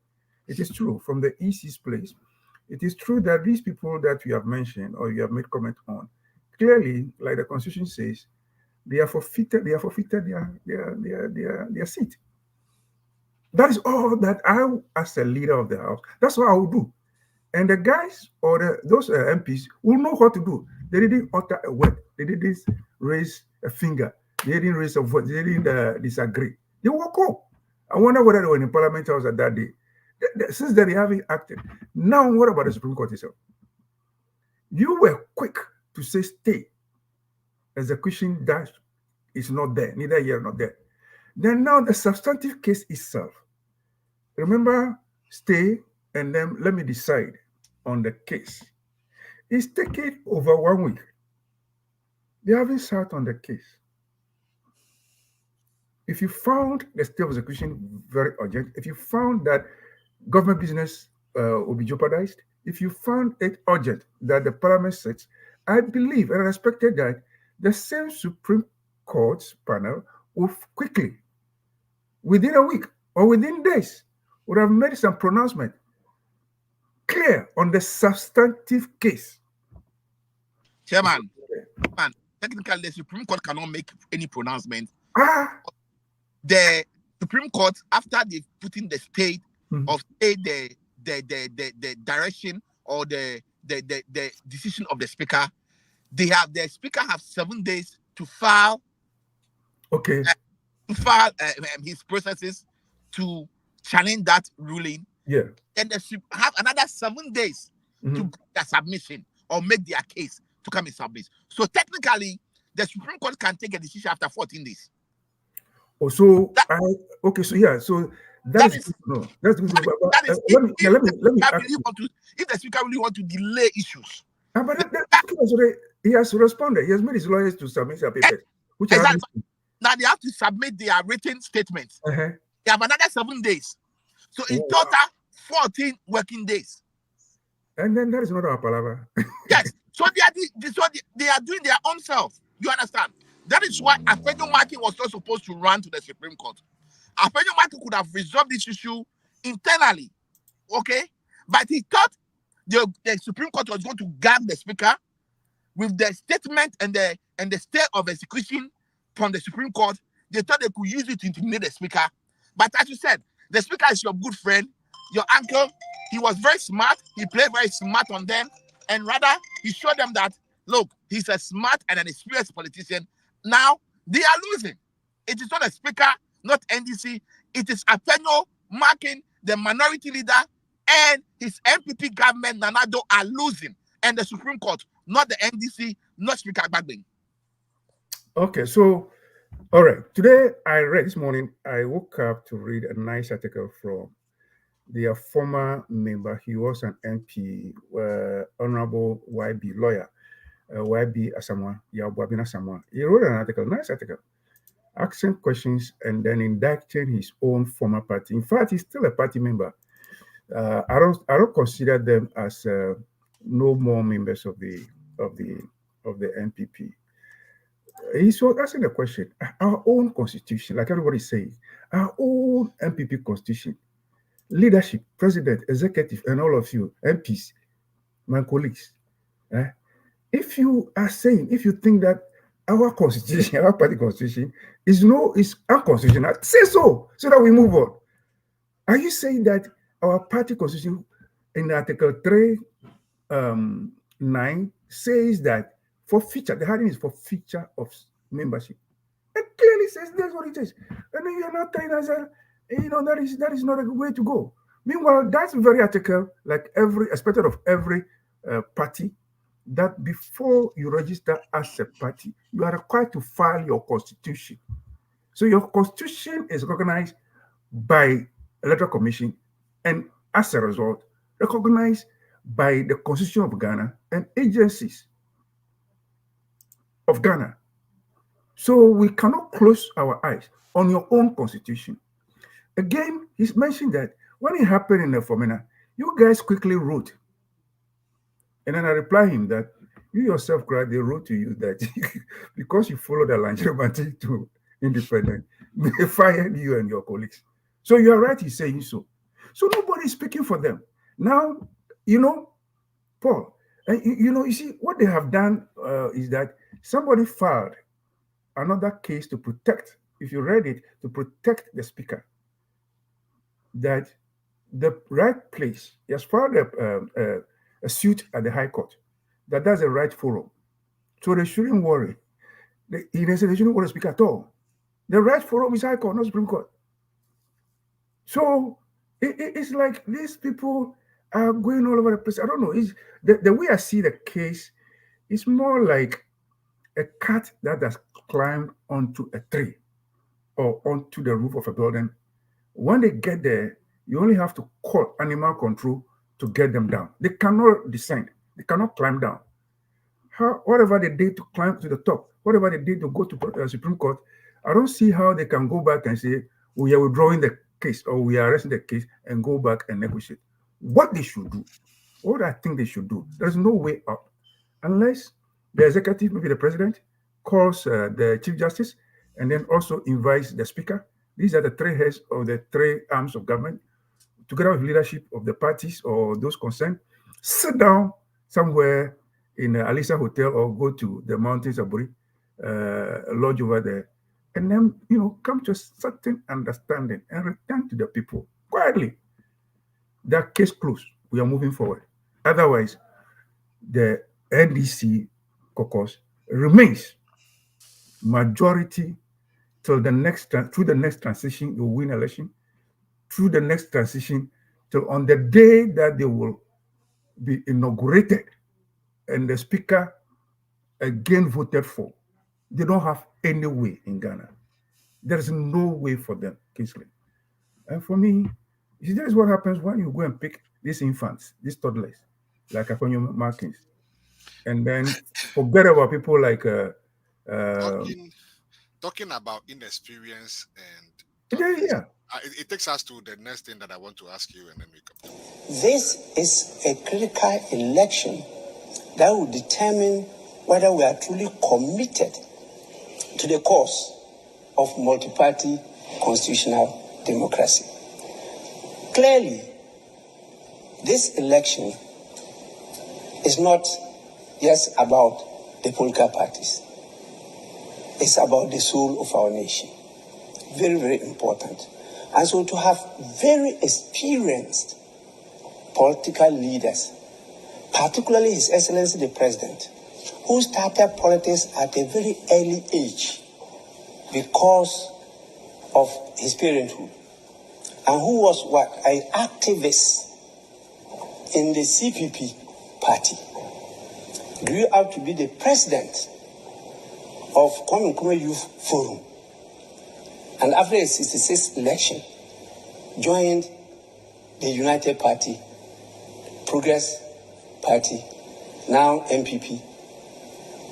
Speaker 12: it is true from the EC's place. It is true that these people that you have mentioned or you have made comment on, clearly, like the Constitution says, they are forfeited their seat. That is all that I, as a leader of the House, that's what I will do. And the guys or those MPs will know what to do. They didn't utter a word. They didn't raise a finger. They didn't raise a voice. They didn't disagree. They woke up. I wonder whether they were in Parliament House at that day. Since then, they haven't acted. Now, what about the Supreme Court itself? You were quick to say stay. Execution dash is not there. Neither here nor there. Then now the substantive case itself. Remember, stay and then let me decide on the case. It's taken over 1 week. They haven't sat on the case. If you found the stay of execution very urgent, if you found that government business will be jeopardized, if you found it urgent that the parliament sits, I believe and I expected that the same Supreme Court's panel would quickly, within a week or within days, would have made some pronouncement clear on the substantive case.
Speaker 13: Chairman, technically the Supreme Court cannot make any pronouncement. The Supreme Court, after they've put in the state of the direction or the decision of the speaker, the speaker have 7 days to file.
Speaker 12: Okay.
Speaker 13: To file his processes to challenge that ruling.
Speaker 12: Yeah.
Speaker 13: And they should have another 7 days to make their submission or make their case to come and submit. So technically, the Supreme Court can take a decision after 14 days.
Speaker 12: Oh, so okay, so yeah, so that's good to know. That's good to know. Let me ask you.
Speaker 13: If the speaker really want to delay issues.
Speaker 12: But he has responded. He has made his lawyers to submit their papers.
Speaker 13: Exactly. Now they have to submit their written statements. They have another 7 days. So in total, 14 working days.
Speaker 12: And then that is not our palaver.
Speaker 13: Yes. So they are doing their own self. You understand? That is why Asiedu was not supposed to run to the Supreme Court. Asiedu could have resolved this issue internally, okay? But he thought the Supreme Court was going to gag the speaker with the statement and the stay of execution from the Supreme Court. They thought they could use it to intimidate the speaker. But as you said, the speaker is your good friend, your uncle. He was very smart. He played very smart on them. And rather, he showed them that, look, he's a smart and an experienced politician. Now, they are losing. It is not the speaker, not NDC. It is Afenyo marking the minority leader and his MPP government, Nanado, are losing. And the Supreme Court, not the NDC, not Speaker Gbagbin.
Speaker 12: Okay, so, all right. Today, this morning, I woke up to read a nice article from their former member. He was an MP, Honorable YB lawyer. YB Asamoah, Yabuabin Asamoah. He wrote an article, nice article, asking questions and then indicting his own former party. In fact, he's still a party member. I don't consider them as no more members of the NPP. He's asking the question: our own constitution, like everybody's saying, our own NPP constitution, leadership, president, executive, and all of you MPs, my colleagues. If you think that our constitution, our party constitution is unconstitutional, say so that we move on. Are you saying that our party constitution in Article 3(9) says that for future, the heading is for future of membership? It clearly says that's what it is. And then you're not telling us that, that is not a good way to go. Meanwhile, that's very article, like expected of every party, that before you register as a party, you are required to file your constitution. So your constitution is recognized by Electoral Commission and as a result, recognized by the Constitution of Ghana and agencies of Ghana. So we cannot close our eyes on your own constitution. Again, he's mentioned that when it happened in the Fomena, you guys quickly wrote. And then I reply him that you yourself, they wrote to you that because you followed the Langermanti to independent, they fired you and your colleagues. So you are right, he's saying so. So nobody's speaking for them. Now, Paul, you see, what they have done is that somebody filed another case to protect, if you read it, to protect the speaker. That the right place. He has filed a suit at the High Court. That's the right forum. So they shouldn't worry. They shouldn't worry to speak at all. The right forum is High Court, not Supreme Court. So it's like these people are going all over the place. I don't know. It's, the way I see the case, it's more like a cat that has climbed onto a tree or onto the roof of a building. When they get there, you only have to call animal control to get them down. They cannot descend. They cannot climb down. Whatever they did to climb to the top, whatever they did to go to the Supreme Court, I don't see how they can go back and say, we are withdrawing the case or we are arresting the case and go back and negotiate. What they should do, what I think they should do, there's no way up unless the executive, maybe the president, calls the chief justice and then also invites the speaker. These are the three heads of the three arms of government, together with leadership of the parties or those concerned, sit somewhere in Alisa Hotel or go to the mountains of Buri, lodge over there, and then, come to a certain understanding and return to the people quietly. That case closed. We are moving forward. Otherwise, the NDC caucus remains majority till the next, through the next transition, you win election, through the next transition till on the day that they will be inaugurated and the speaker again voted for. They don't have any way in Ghana. There is no way for them, Kingsley. And for me, this is what happens when you go and pick these infants, these toddlers, like Afonyo Markins, and then forget about people like
Speaker 1: talking about inexperience and it takes us to the next thing that I want to ask you, and then we come to.
Speaker 15: This is a critical election that will determine whether we are truly committed to the cause of multi-party constitutional democracy. Clearly, this election is not just about the political parties. It's about the soul of our nation. Very, very important. And so to have very experienced political leaders, particularly His Excellency the President, who started politics at a very early age because of his parenthood, and who was an activist in the CPP party, grew up to be the president of Kwame Youth Forum, and after the 1966 election, joined the United Party, Progress Party, now MPP,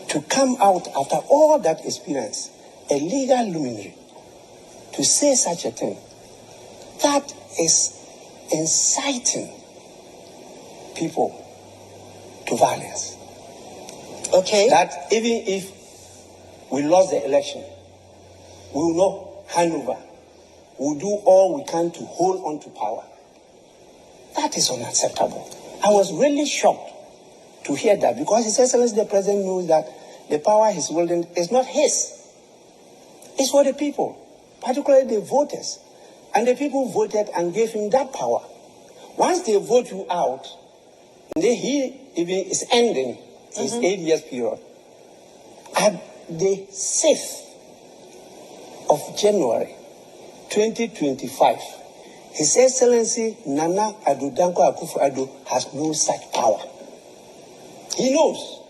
Speaker 15: to come out after all that experience, a legal luminary, to say such a thing, that is inciting people to violence. Okay. That even if we lost the election, we will not hand over. We will do all we can to hold on to power. That is unacceptable. I was really shocked to hear that, because His Excellency the President knows that the power he's holding is not his. It's for the people, particularly the voters. And the people voted and gave him that power. Once they vote you out, he even is ending his 8 years period. At the 6th of January 2025, His Excellency Nana Addo Dankwa Akufo-Addo has no such power. He knows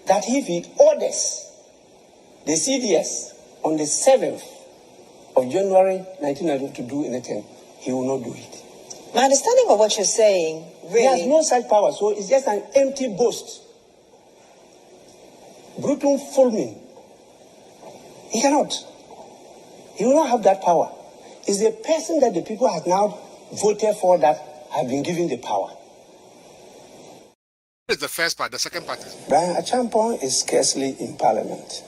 Speaker 15: that if he orders the CDS on the 7th of January 1992 to do anything, he will not do it.
Speaker 16: My understanding of what you're saying, really...
Speaker 15: He has no such power, so it's just an empty boast. Brutal fulmin. He cannot. He will not have that power. It's the person that the people have now voted for that have been given the power.
Speaker 1: It's the first part. The second part is...
Speaker 15: Brian Achampong is scarcely in Parliament.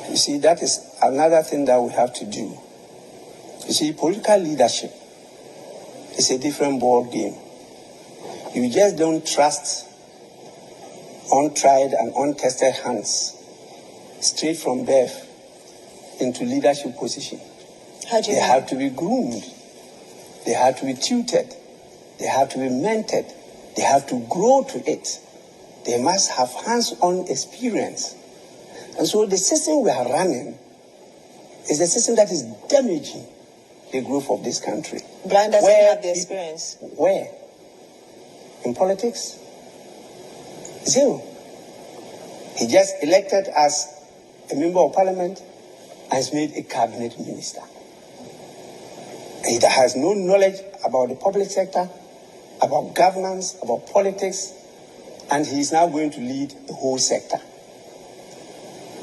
Speaker 15: You see, that is another thing that we have to do. You see, political leadership is a different ball game. You just don't trust untried and untested hands straight from birth into leadership position.
Speaker 16: How do you
Speaker 15: They have to be groomed. They have to be tutored. They have to be mentored. They have to grow to it. They must have hands-on experience. And so the system we are running is a system that is damaging the growth of this country.
Speaker 16: Brian doesn't have the experience.
Speaker 15: Where? In politics? Zero. He just elected as a member of parliament and is made a cabinet minister. He has no knowledge about the public sector, about governance, about politics, and he is now going to lead the whole sector.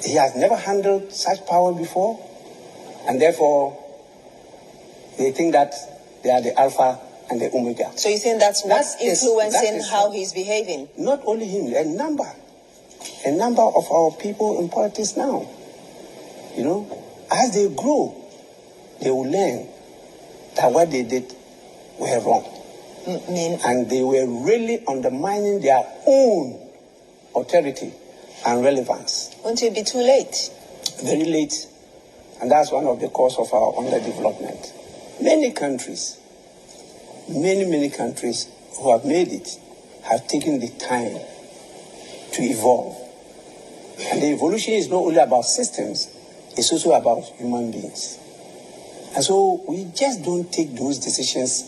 Speaker 15: He has never handled such power before, and therefore they think that they are the alpha and the omega.
Speaker 16: So you think that's what's influencing how he's behaving?
Speaker 15: Not only him, a number of our people in politics now. You know, as they grow, they will learn that what they did were wrong. And they were really undermining their own authority and relevance.
Speaker 16: Won't it be too late?
Speaker 15: Very late. And that's one of the causes of our underdevelopment. Many countries who have made it have taken the time to evolve. And the evolution is not only about systems, it's also about human beings. And so we just don't take those decisions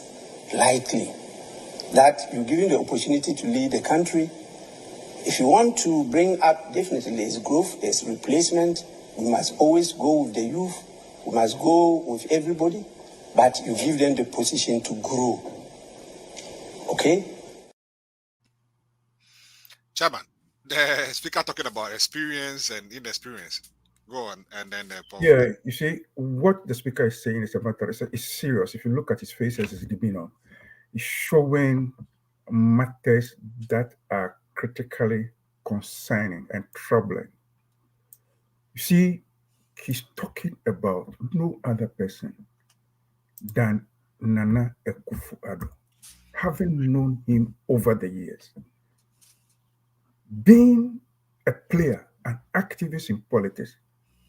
Speaker 15: lightly. That you're given the opportunity to lead the country. If you want to bring up, definitely there's growth, there's replacement. We must always go with the youth. We must go with everybody. But you give them the position to grow. Okay?
Speaker 1: Chairman, the speaker talking about experience and inexperience. Go on, and then Paul.
Speaker 12: Yeah, you see, what the speaker is saying is a matter, it's serious. If you look at his face as his demeanor, he's showing matters that are critically concerning and troubling. You see, he's talking about no other person than Nana Akufo-Addo, having known him over the years, being a player, an activist in politics.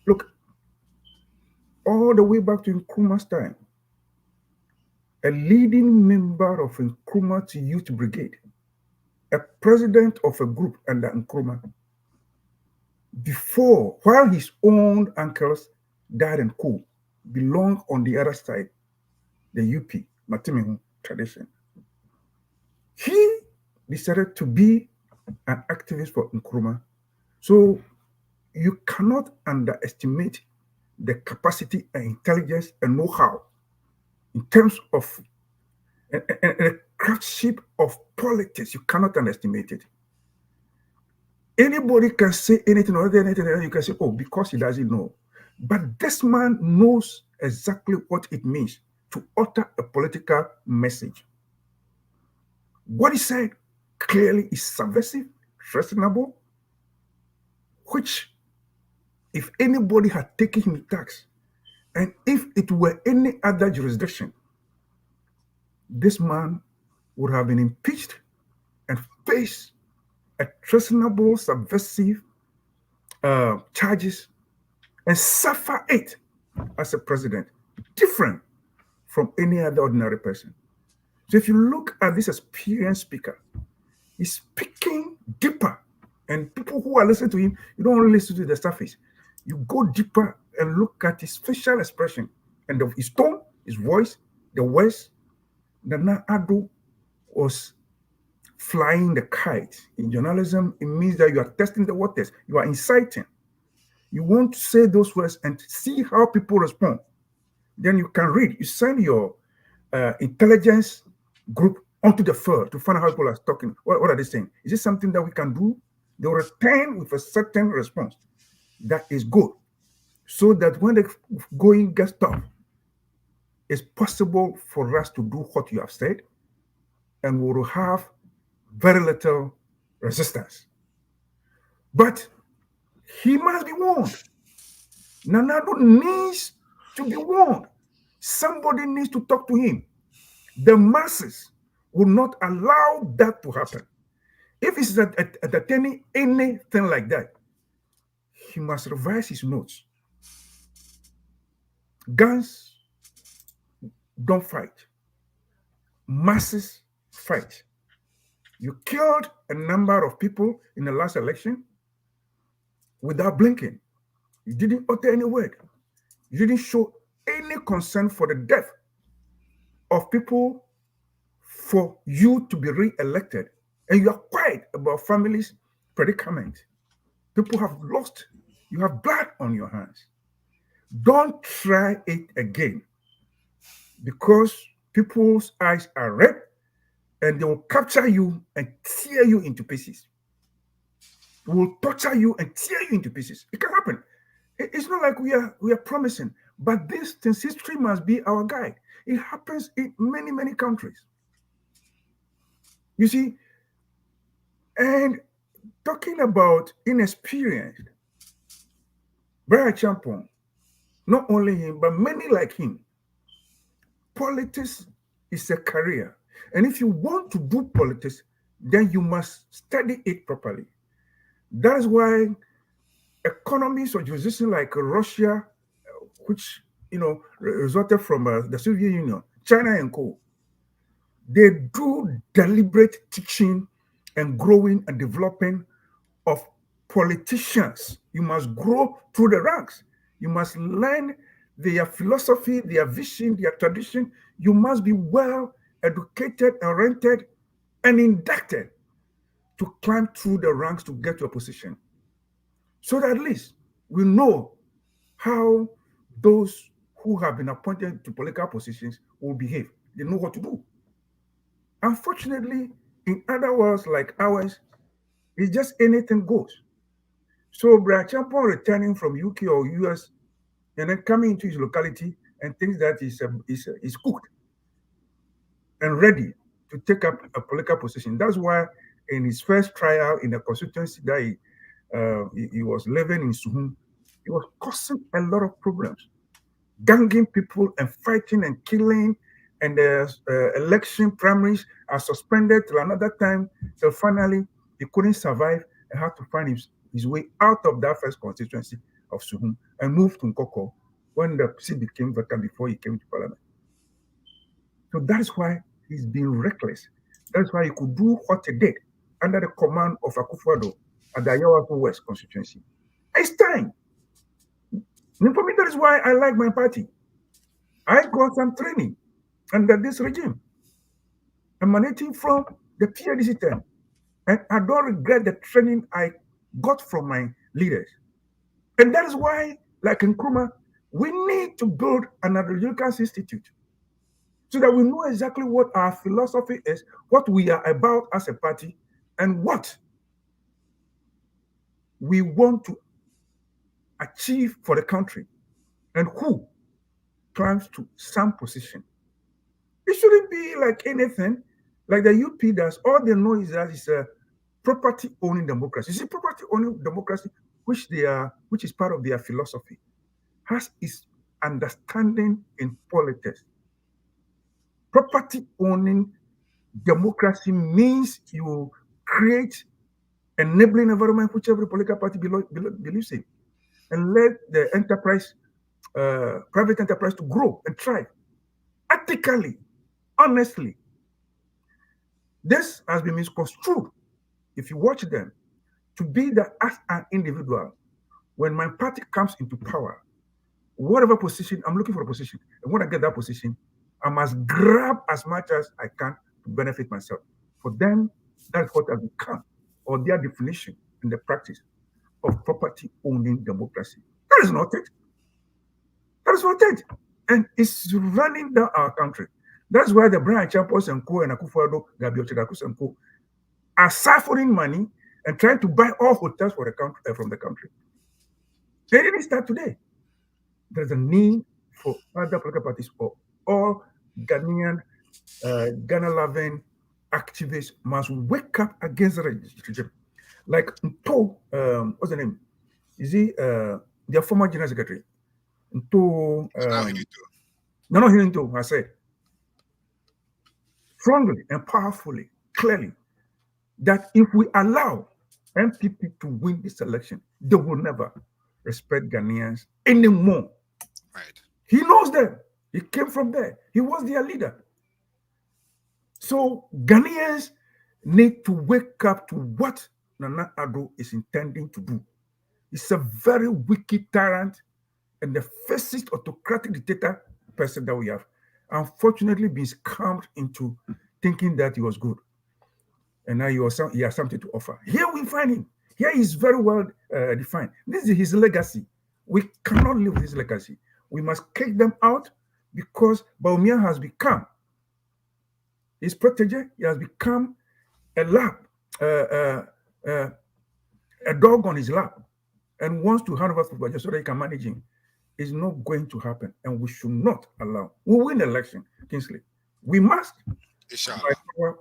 Speaker 12: Look, all the way back to Nkrumah's time, a leading member of Nkrumah's youth brigade, a president of a group under Nkrumah, before, while his own uncles, dad and co, belonged on the other side, the UP, Matimihu tradition. He decided to be an activist for Nkrumah. So you cannot underestimate the capacity and intelligence and know-how in terms of a craftsmanship of politics. You cannot underestimate it. Anybody can say anything or anything, you can say, oh, because he doesn't know. But this man knows exactly what it means to utter a political message. What he said clearly is subversive, treasonable, which if anybody had taken him in tax, and if it were any other jurisdiction, this man would have been impeached and faced a treasonable, subversive charges and suffer it as a president, different from any other ordinary person. So if you look at this experienced speaker, he's speaking deeper, and people who are listening to him, you don't only listen to the surface. You go deeper and look at his facial expression and his tone, his voice, the words. Nana Addo was flying the kite. In journalism, it means that you are testing the waters. You are inciting. You want to say those words and see how people respond. Then you can read. You send your intelligence group onto the field to find out how people are talking. What are they saying? Is this something that we can do? They will return with a certain response that is good, so that when the going gets tough, it's possible for us to do what you have said, and we will have very little resistance. But he must be warned. Nana Addo needs to be warned. Somebody needs to talk to him. The masses will not allow that to happen. If he's entertaining anything like that, he must revise his notes. Guns don't fight. masses fight. You killed a number of people in the last election without blinking. You didn't utter any word. You didn't show any concern for the death of people for you to be re-elected. And you are quiet about families' predicament. People have lost. You have blood on your hands. Don't try it again, because people's eyes are red and they will capture you and tear you into pieces. They will torture you and tear you into pieces. It can happen. It's not like we are promising, but this history must be our guide. It happens in many, many countries. You see, and talking about inexperienced, Brian Champon, not only him, but many like him, politics is a career. And if you want to do politics, then you must study it properly. That is why economies of jurisdiction like Russia, which resulted from the Soviet Union, China and co, they do deliberate teaching and growing and developing of politicians. You must grow through the ranks. You must learn their philosophy, their vision, their tradition. You must be well educated, oriented, and inducted to climb through the ranks to get to a position. So that at least we know how those who have been appointed to political positions will behave. They know what to do. Unfortunately, in other worlds like ours, it's just anything goes. So Brian Champon returning from UK or US and then coming into his locality and thinks that is cooked and ready to take up a political position. That's why in his first trial in the constituency that he was living in Suhum, he was causing a lot of problems, ganging people and fighting and killing, and the election primaries are suspended till another time. So finally, he couldn't survive and had to find his way out of that first constituency of Suhum and moved to Nkoko when the seat became vacant before he came to parliament. So that's why he's been reckless. That's why he could do what he did under the command of Akufo-Addo at the Ayawaso West constituency. It's time. And for me, that is why I like my party. I got some training under this regime, emanating from the PRDC term. And I don't regret the training I got from my leaders. And that is why, like in Nkrumah, we need to build an Adjudicance Institute so that we know exactly what our philosophy is, what we are about as a party, and what we want to achieve for the country, and who climbs to some position. It shouldn't be like anything, like the UP does. All they know is that it's a property-owning democracy. You see, property-owning democracy, which is part of their philosophy, has its understanding in politics. Property-owning democracy means you create enabling environment which every political party believes in, and let the enterprise, private enterprise, to grow and thrive ethically, honestly. This has been misconstrued, if you watch them, to be that as an individual, when my party comes into power, whatever position, I'm looking for a position. And when I get that position, I must grab as much as I can to benefit myself. For them, that's what has become, or their definition in the practice of property-owning democracy. That is not it. That is not it. And it's running down our country. That's why the Brian Champos and Co. and Akufo-Addo, Gabriel Chedakus and Co. are siphoning money and trying to buy all hotels for the country, from the country. They didn't start today. There's a need for other political parties, or all Ghanaian, Ghana-loving activists must wake up against the regime. Like Nto, what's the name? Is he their former general secretary? Nto, not Nto, I said. Strongly and powerfully, clearly, that if we allow MPP to win this election, they will never respect Ghanaians anymore. Right. He knows them. He came from there. He was their leader. So Ghanaians need to wake up to what Nana Addo is intending to do. He's a very wicked tyrant and the fastest autocratic dictator person that we have. Unfortunately, been scammed into thinking that he was good. And now he has something to offer. Here we find him. Here he's very well defined. This is his legacy. We cannot live with his legacy. We must kick them out because Bawumia has become his protege. He has become a dog on his lap and wants to hand over football just so that he can manage him. It's not going to happen, and we should not allow. We win the election, Kingsley. We must.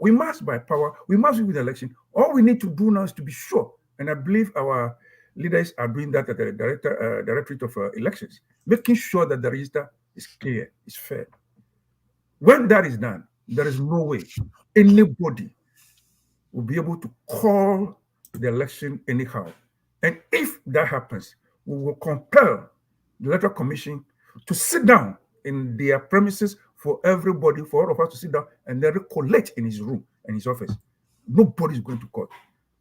Speaker 12: We must by power. We must win the election. All we need to do now is to be sure, and I believe our leaders are doing that at the Directorate of Elections, making sure that the register is clear, is fair. When that is done, there is no way anybody will be able to call the election anyhow. And if that happens, we will compel the Electoral Commission to sit down in their premises for everybody, for all of us to sit down and then recollect in his room and his office. Nobody is going to court.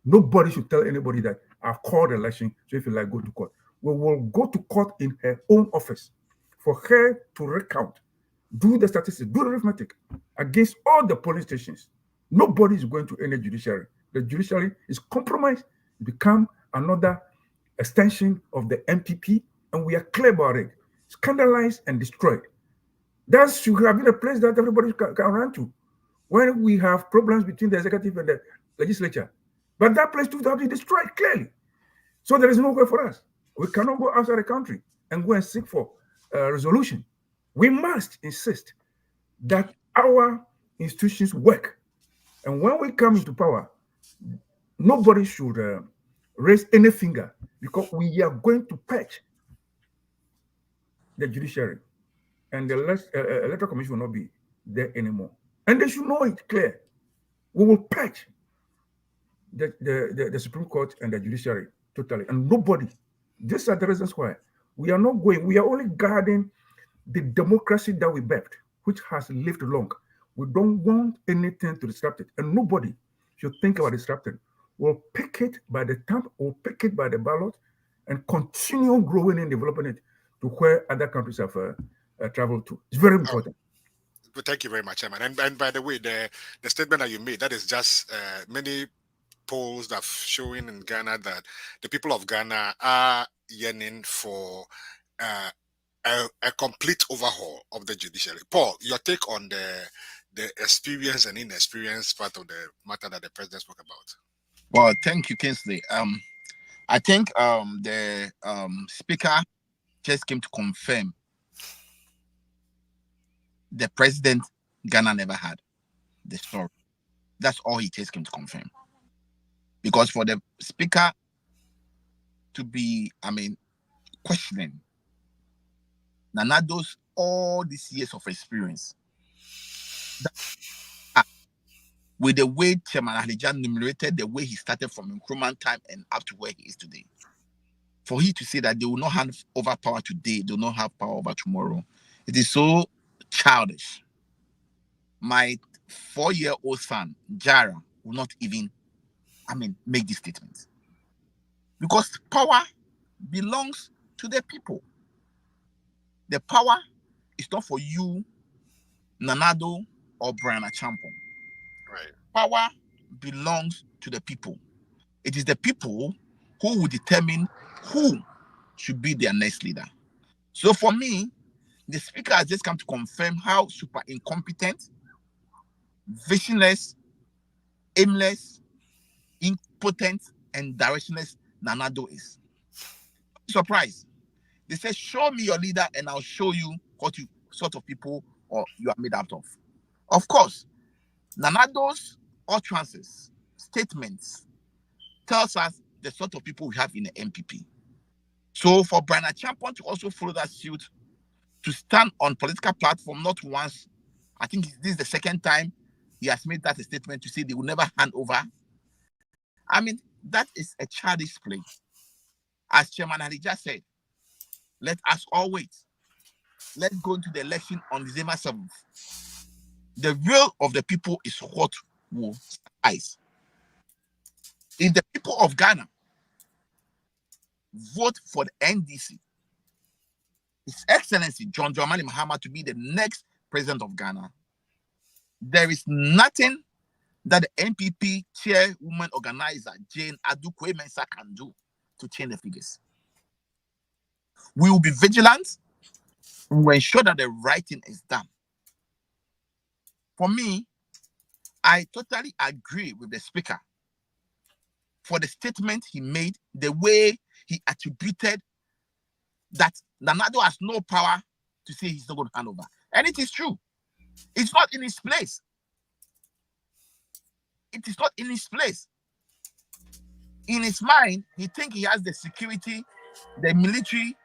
Speaker 12: Nobody should tell anybody that I've called the election, so if you like, go to court. We will go to court in her own office for her to recount, do the statistics, do the arithmetic against all the police stations. Nobody is going to any judiciary. The judiciary is compromised, become another extension of the MPP, and we are clear about it, scandalized and destroyed. That should have been a place that everybody can run to when we have problems between the executive and the legislature. But that place too has been destroyed clearly. So there is no way for us. We cannot go outside the country and go and seek for a resolution. We must insist that our institutions work. And when we come into power, nobody should raise any finger because we are going to patch the judiciary, and the Electoral Commission will not be there anymore. And they should know it clear. We will patch the Supreme Court and the judiciary totally, and nobody. These are the reasons why we are not going. We are only guarding the democracy that we birthed, which has lived long. We don't want anything to disrupt it, and nobody should think about disrupting. We'll pick it by the thumb, we'll pick it by the ballot, and continue growing and developing it to where other countries have traveled to. It's very important.
Speaker 1: Well, thank you very much, Chairman. And by the way, the statement that you made, that is just many polls that showing in Ghana that the people of Ghana are yearning for a complete overhaul of the judiciary. Paul, your take on the experience and inexperience part of the matter that the president spoke about.
Speaker 13: Well, thank you, Kingsley. I think the speaker just came to confirm the president Ghana never had the story. That's all he just came to confirm. Because for the speaker to be, questioning Nana Addo's all these years of experience, with the way Chairman Ahleja enumerated the way he started from Nkrumah time and up to where he is today, for he to say that they will not hand over power today, they will not have power over tomorrow, it is so childish. My 4-year-old son, Jara, will not even, make this statement. Because power belongs to the people. The power is not for you, Nana Addo, or Brian Achampong.
Speaker 1: Right.
Speaker 13: Power belongs to the people. It is the people who will determine who should be their next leader. So for me, the speaker has just come to confirm how super incompetent, visionless, aimless, impotent, and directionless Nana Addo is. Surprise. They say, show me your leader and I'll show you what sort of people or you are made out of. Of course, Nana Addo's utterances, statements, tells us the sort of people we have in the MPP. So for Brian Achampong to also follow that suit, to stand on political platform not once, I think this is the second time he has made that a statement to say they will never hand over. That is a childish play. As Chairman Ahleja said, let us all wait. Let's go into the election on December 7th. The will of the people is what will suffice. If the people of Ghana vote for the NDC, His Excellency John Dramani Mahama to be the next president of Ghana, there is nothing that the NPP chairwoman organizer Jane Adukwe Mensah can do to change the figures. We will be vigilant. We will ensure that the right thing is done. For me, I totally agree with the speaker for the statement he made, the way he attributed that Nanado has no power to say he's not going to hand over. And it is true. It's not in his place. It is not in his place. In his mind, he thinks he has the security, the military,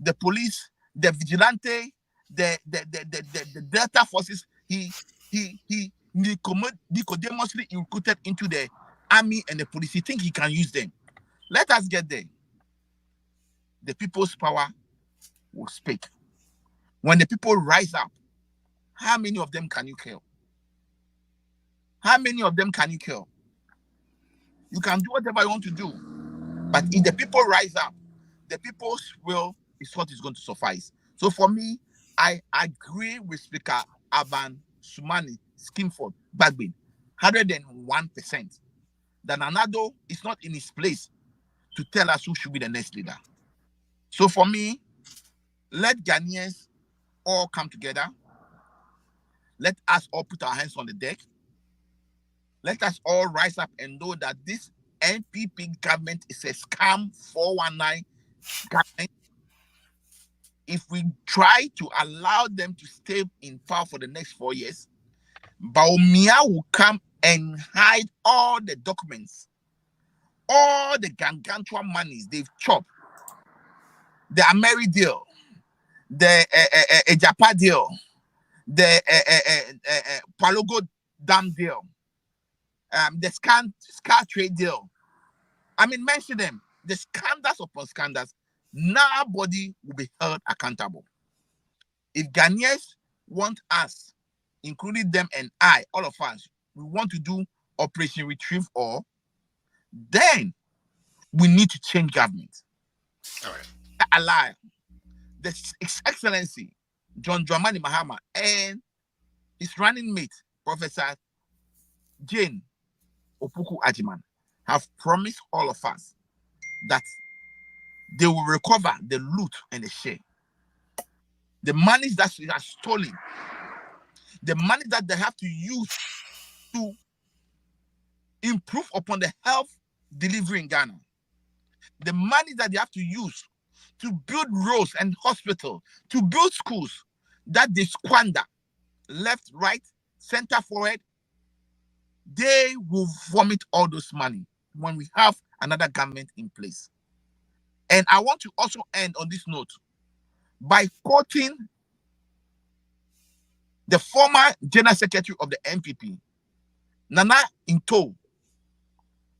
Speaker 13: the police, the vigilante, the Delta forces. He Nicodemously recruited into the army and the police. He thinks he can use them. Let us get there. The people's power will speak. When the people rise up, how many of them can you kill? How many of them can you kill? You can do whatever you want to do. But if the people rise up, the people's will is what is going to suffice. So for me, I agree with Speaker Aban Sumani Skimford Bagbin, 101%, that Nanado is not in his place to tell us who should be the next leader. So for me, let Ghanaians all come together. Let us all put our hands on the deck. Let us all rise up and know that this NPP government is a scam 419 government. If we try to allow them to stay in power for the next 4 years, Baumia will come and hide all the documents, all the gargantuan monies they've chopped, the Ameri deal, the Ejapa deal, the Palogo Dam deal, the Scar Trade deal. I mean, mention them. The scandals upon scandals. Nobody will be held accountable. If Ghanaians want us, including them and I, all of us, we want to do Operation Retrieve All, then we need to change government.
Speaker 1: All right.
Speaker 13: Allow His Excellency John Dramani Mahama and his running mate, Professor Jane Opuku Ajiman, have promised all of us that they will recover the loot and the share. The money that they are stolen, the money that they have to use to improve upon the health delivery in Ghana, the money that they have to use to build roads and hospitals, to build schools that they squander, left, right, center, forward, they will vomit all those money when we have another government in place. And I want to also end on this note by quoting the former General Secretary of the NPP, Nana Into,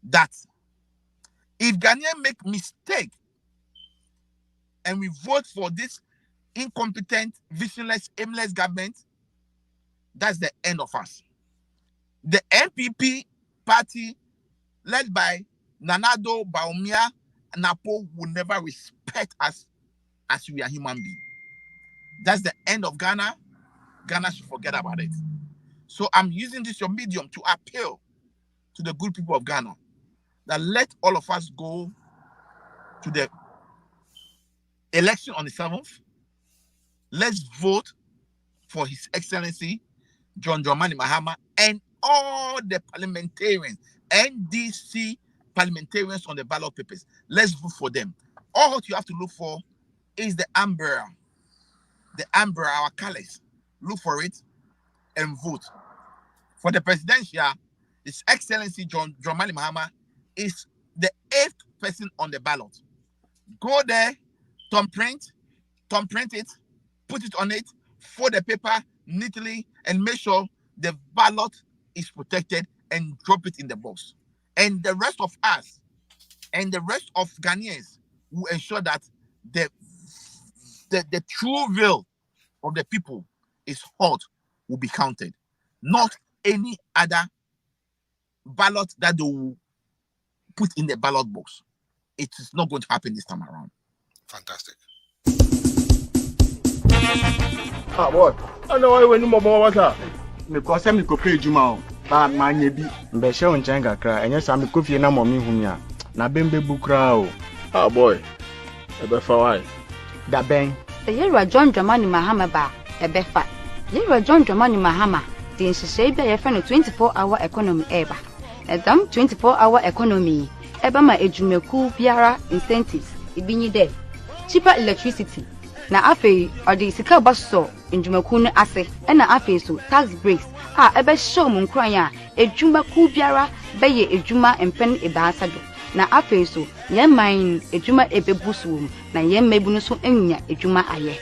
Speaker 13: that if Ghanaians make mistake and we vote for this incompetent, visionless, aimless government, that's the end of us. The NPP party led by Nanado, Baumia, Napo will never respect us as we are human beings. That's the end of Ghana. Ghana should forget about it. So I'm using this your medium to appeal to the good people of Ghana that let all of us go to the election on the 7th. Let's vote for His Excellency John Dramani Mahama and all the parliamentarians, NDC parliamentarians on the ballot papers. Let's vote for them. All what you have to look for is the umbrella, our colors. Look for it and vote. For the presidential, His Excellency John Dramani Mahama is the 8th person on the ballot. Go there, thumbprint it, put it on it, fold the paper neatly, and make sure the ballot is protected and drop it in the box. And the rest of us and the rest of Ghanaians will ensure that the true will of the people is heard will be counted. not any other ballot that they will put in the ballot box. It is not going to happen this time around.
Speaker 1: Fantastic.
Speaker 2: What? I know I went no more water. Because I'm go pay Juma. But my nebi mbeshe unchenga kra. Enye sa mi kofi na mommy humia. Na bembe bukra o. Ah boy. Ebe fa why? Da ben.
Speaker 3: Ye John Dramani Mahama ba ebe fa. Ye John Dramani Mahama. The nhyehyɛ bi a yɛfrɛ no 24-hour economy eba. Edam 24-hour economy eba ma edwumaku biara incentives ibinyi de cheaper electricity na afei ɔde sika baso edwumaku no ase na afei so tax breaks a ebe show mu nkran a edwumaku biara bɛyɛ edwuma mpen ebaasa do na afei so yɛman edwuma ebebusu na yɛmmabu no so anya edwuma ayɛ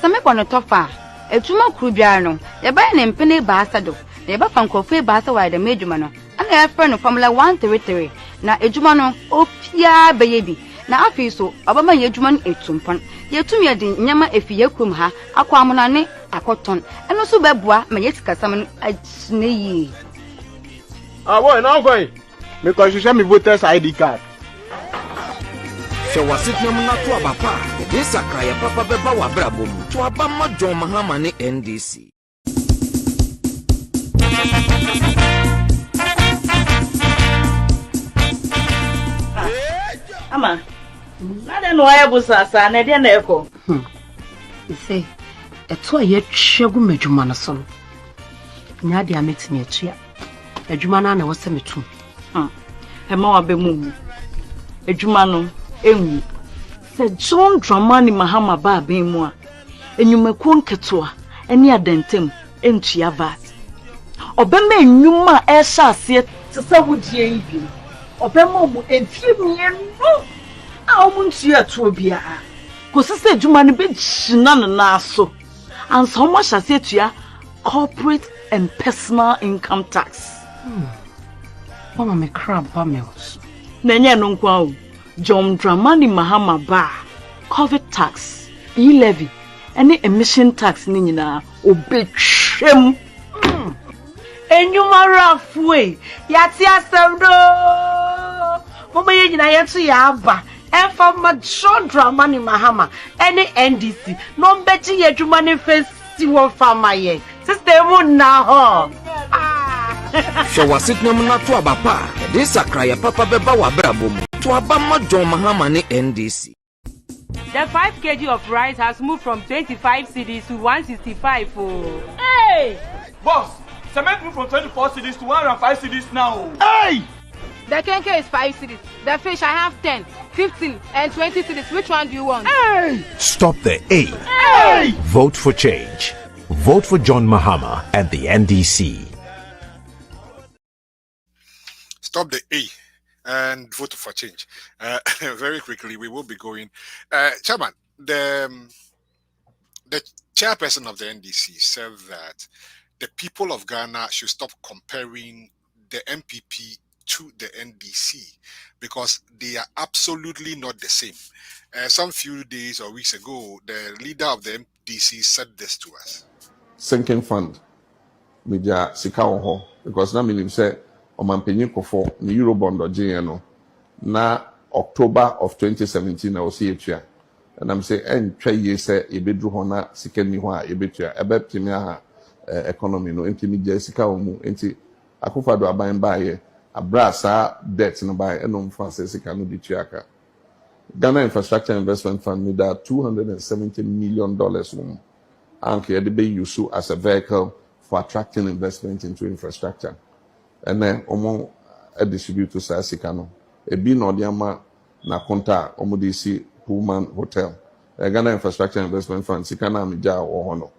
Speaker 3: same bɔ no tofa edwuma kru biara no yɛbɛyɛ ne mpen ebaasa do na yɛbɛfa nkɔfo ebaasa wɔ de medwuma no ana yɛfrɛ no formula 133 na edwuma no opia bɛyɛ bi na afei so ɔbɛma yɛdwuma no etumpon yɛtumi yɛde nyama efi yɛkrom ha akɔ amonane akɔton ɛno so bɛboa ma yɛsikasam no agyina yie.
Speaker 2: Boy, now going because you show me voters ID card.
Speaker 4: Hwɛ wasetnam na to abapa de sakraya papa bɛba wabrabɔ mu to aba ma John Mahama ne NDC.
Speaker 5: Ama nade no aye busasa na de na eko
Speaker 6: say eto aye twegu madwuma no so no nya de ametimi atua adwuma na wose metum
Speaker 5: ema wa be mu adwuma no enwu se John Dramani Mahama ba ben mu a enyumaku nketoa ene adentem entua vat obema enyuma e sha ase tse wudie ibi obema mu enfimienu a omuntua to bia ko sese adwuma no be gyina no na so ansa o ma sha se tua corporate and personal income tax.
Speaker 6: Mama me crab ba me os.
Speaker 5: Na nya no nkwa o. John Dramani Mahama ba COVID tax, e-levy, any emission tax ni nyina obetwem. Enyuma rafwe yati asem do. Mama ye nyina yetu ya aba. Enfa ma John Dramani Mahama any NDC no mbeti yedwuma ne festi wo fama ye. System na ho.
Speaker 4: Hwɛ wasetnam na to abapa de sakraya papa bɛba wabrabɔ mu to aba ma John Mahama ne NDC.
Speaker 9: The 5 kg of rice has moved from 25 cedis to 165. Oh. Hey!
Speaker 17: Boss, cement moved from 24 cedis to 105 cedis now.
Speaker 9: Hey! The kenke is 5 cedis. The fish I have 10, 15, and 20 cedis. Which one do you want?
Speaker 17: Hey!
Speaker 18: Stop the A.
Speaker 17: Hey!
Speaker 18: Vote for change. Vote for John Mahama and the NDC.
Speaker 1: Stop the A and vote for change. Very quickly, we will be going. Chairman, the chairperson of the NDC said that the people of Ghana should stop comparing the MPP to the NDC because they are absolutely not the same. Some few days or weeks ago, the leader of the NDC said this to us.
Speaker 19: Sinking fund, media sikawo because na minim say Omanpenyin Kofo ni Eurobond ojeyeno na October of 2017 na osi etua and I'm say entwa ye say ebedru ho na sika ni ho a ebetua ebeptimi aha economy no ntimi je sika wo mu enti akofado aban baaye abrasa debt no baaye eno mfa say sika no ditua aka Ghana Infrastructure Investment Fund need $270 million wom anke de be use as a vehicle for attracting investment into infrastructure. And then omo a distribute to Sassikano. A bin or diama na conta omodisi Pullman Hotel. A Ghana Infrastructure Investment Fund, Sikana Mija or Hono.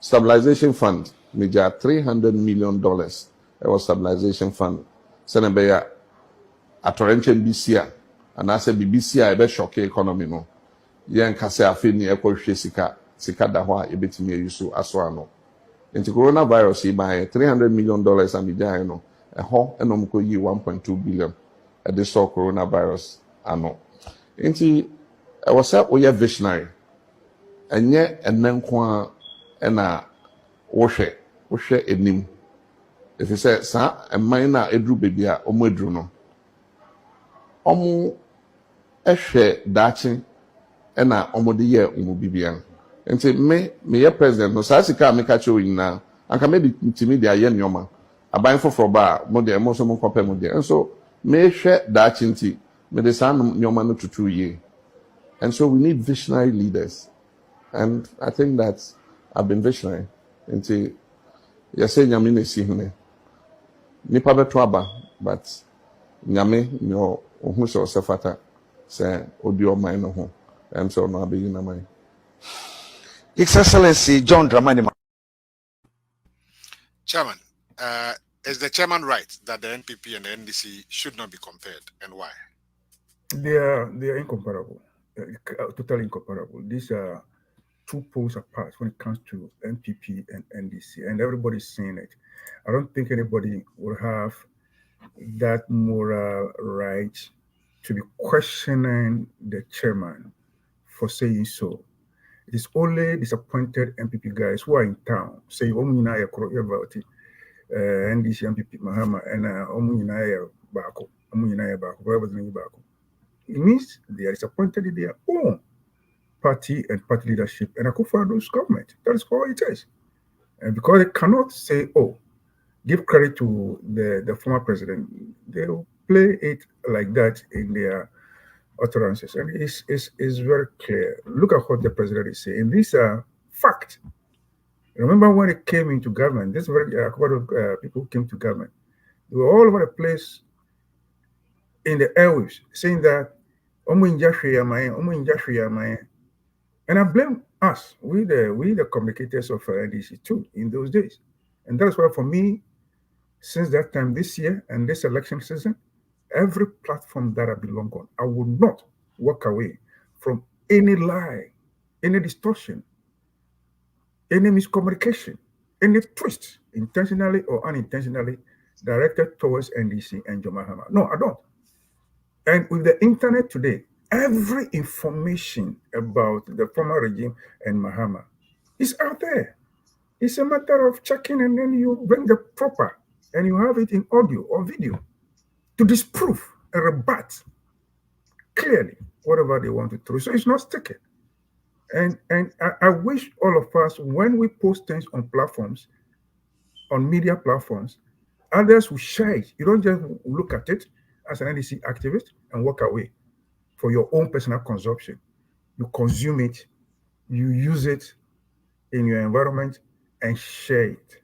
Speaker 19: Stabilization Fund, Mija $300 million. It was stabilization fund. Senebeya a torrential BCA. And I said BBC I bet shock economy no. Yan kase afini eko sika dahwa ebetimi yusu aswano. Into coronavirus by $300 million and the no. A ho enomko yi 1.2 billion at the saw coronavirus ano. Inti I was a oya visionary. And yet and then kwa ena washe enim If you say, sir, a minor edru baby, omwedru no. Ehwe dachi ena omode ye umubibia. Nti me ye president no sa sika me ka che oyina anka me ntimi dia ye nyoma aban foforo ba mo de mo so mo kope mo de. So me hwe dachi nti me de sa nyoma no tutu ye. And so we need visionary leaders. And I think that I've been visionary. Nti you say nyame na si hune. Nipa beto aba, but nyame nyo ohun so sefata say odi o man no ho. And so no be na man.
Speaker 20: His Excellency John Dramani.
Speaker 1: Chairman, is the chairman right that the NPP and the NDC should not be compared, and why?
Speaker 12: They are incomparable, totally incomparable. These are two poles apart when it comes to NPP and NDC, and everybody's saying it. I don't think anybody will have that moral right to be questioning the chairman for saying so. It is only disappointed MPP guys who are in town say, NDC MPP Mahama and Bako, whatever the name Bako. It means they are disappointed in their own party and party leadership and Akufo-Addo's government. That is all it is. And because they cannot say, oh, give credit to the former president, they will play it like that in their utterances. And it's very clear. Look at what the president is saying. These are facts. Remember when it came into government, this very people who came to government, they were all over the place in the airwaves saying that and I blame us, we the communicators of NDC too in those days. And that's why for me, since that time this year and this election season, every platform that I belong on, I will not walk away from any lie, any distortion, any miscommunication, any twist, intentionally or unintentionally, directed towards NDC and John Mahama. No, I don't. And with the internet today, every information about the former regime and Mahama is out there. It's a matter of checking, and then you bring the proper, and you have it in audio or video to disprove and rebut clearly whatever they want to throw. So it's not sticky. And I wish all of us, when we post things on platforms, on media platforms, others will share it. You don't just look at it as an NDC activist and walk away for your own personal consumption. You consume it, you use it in your environment and share it.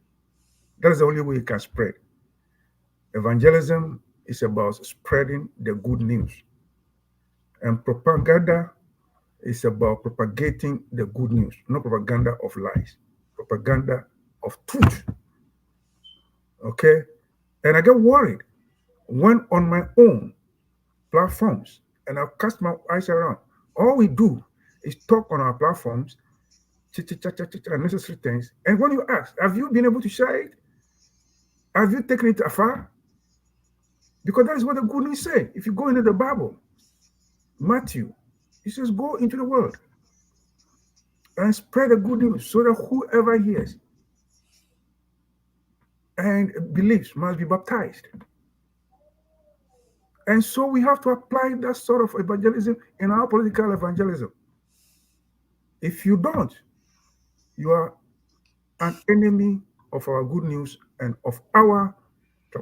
Speaker 12: That's the only way you can spread. Evangelism is about spreading the good news. And propaganda is about propagating the good news, not propaganda of lies, propaganda of truth. Okay? And I get worried when on my own platforms, and I've cast my eyes around, all we do is talk on our platforms, unnecessary things. And when you ask, have you been able to share it? Have you taken it afar? Because that is what the good news say. If you go into the Bible, Matthew, he says, go into the world and spread the good news so that whoever hears and believes must be baptized. And so we have to apply that sort of evangelism in our political evangelism. If you don't, you are an enemy of our good news and of our.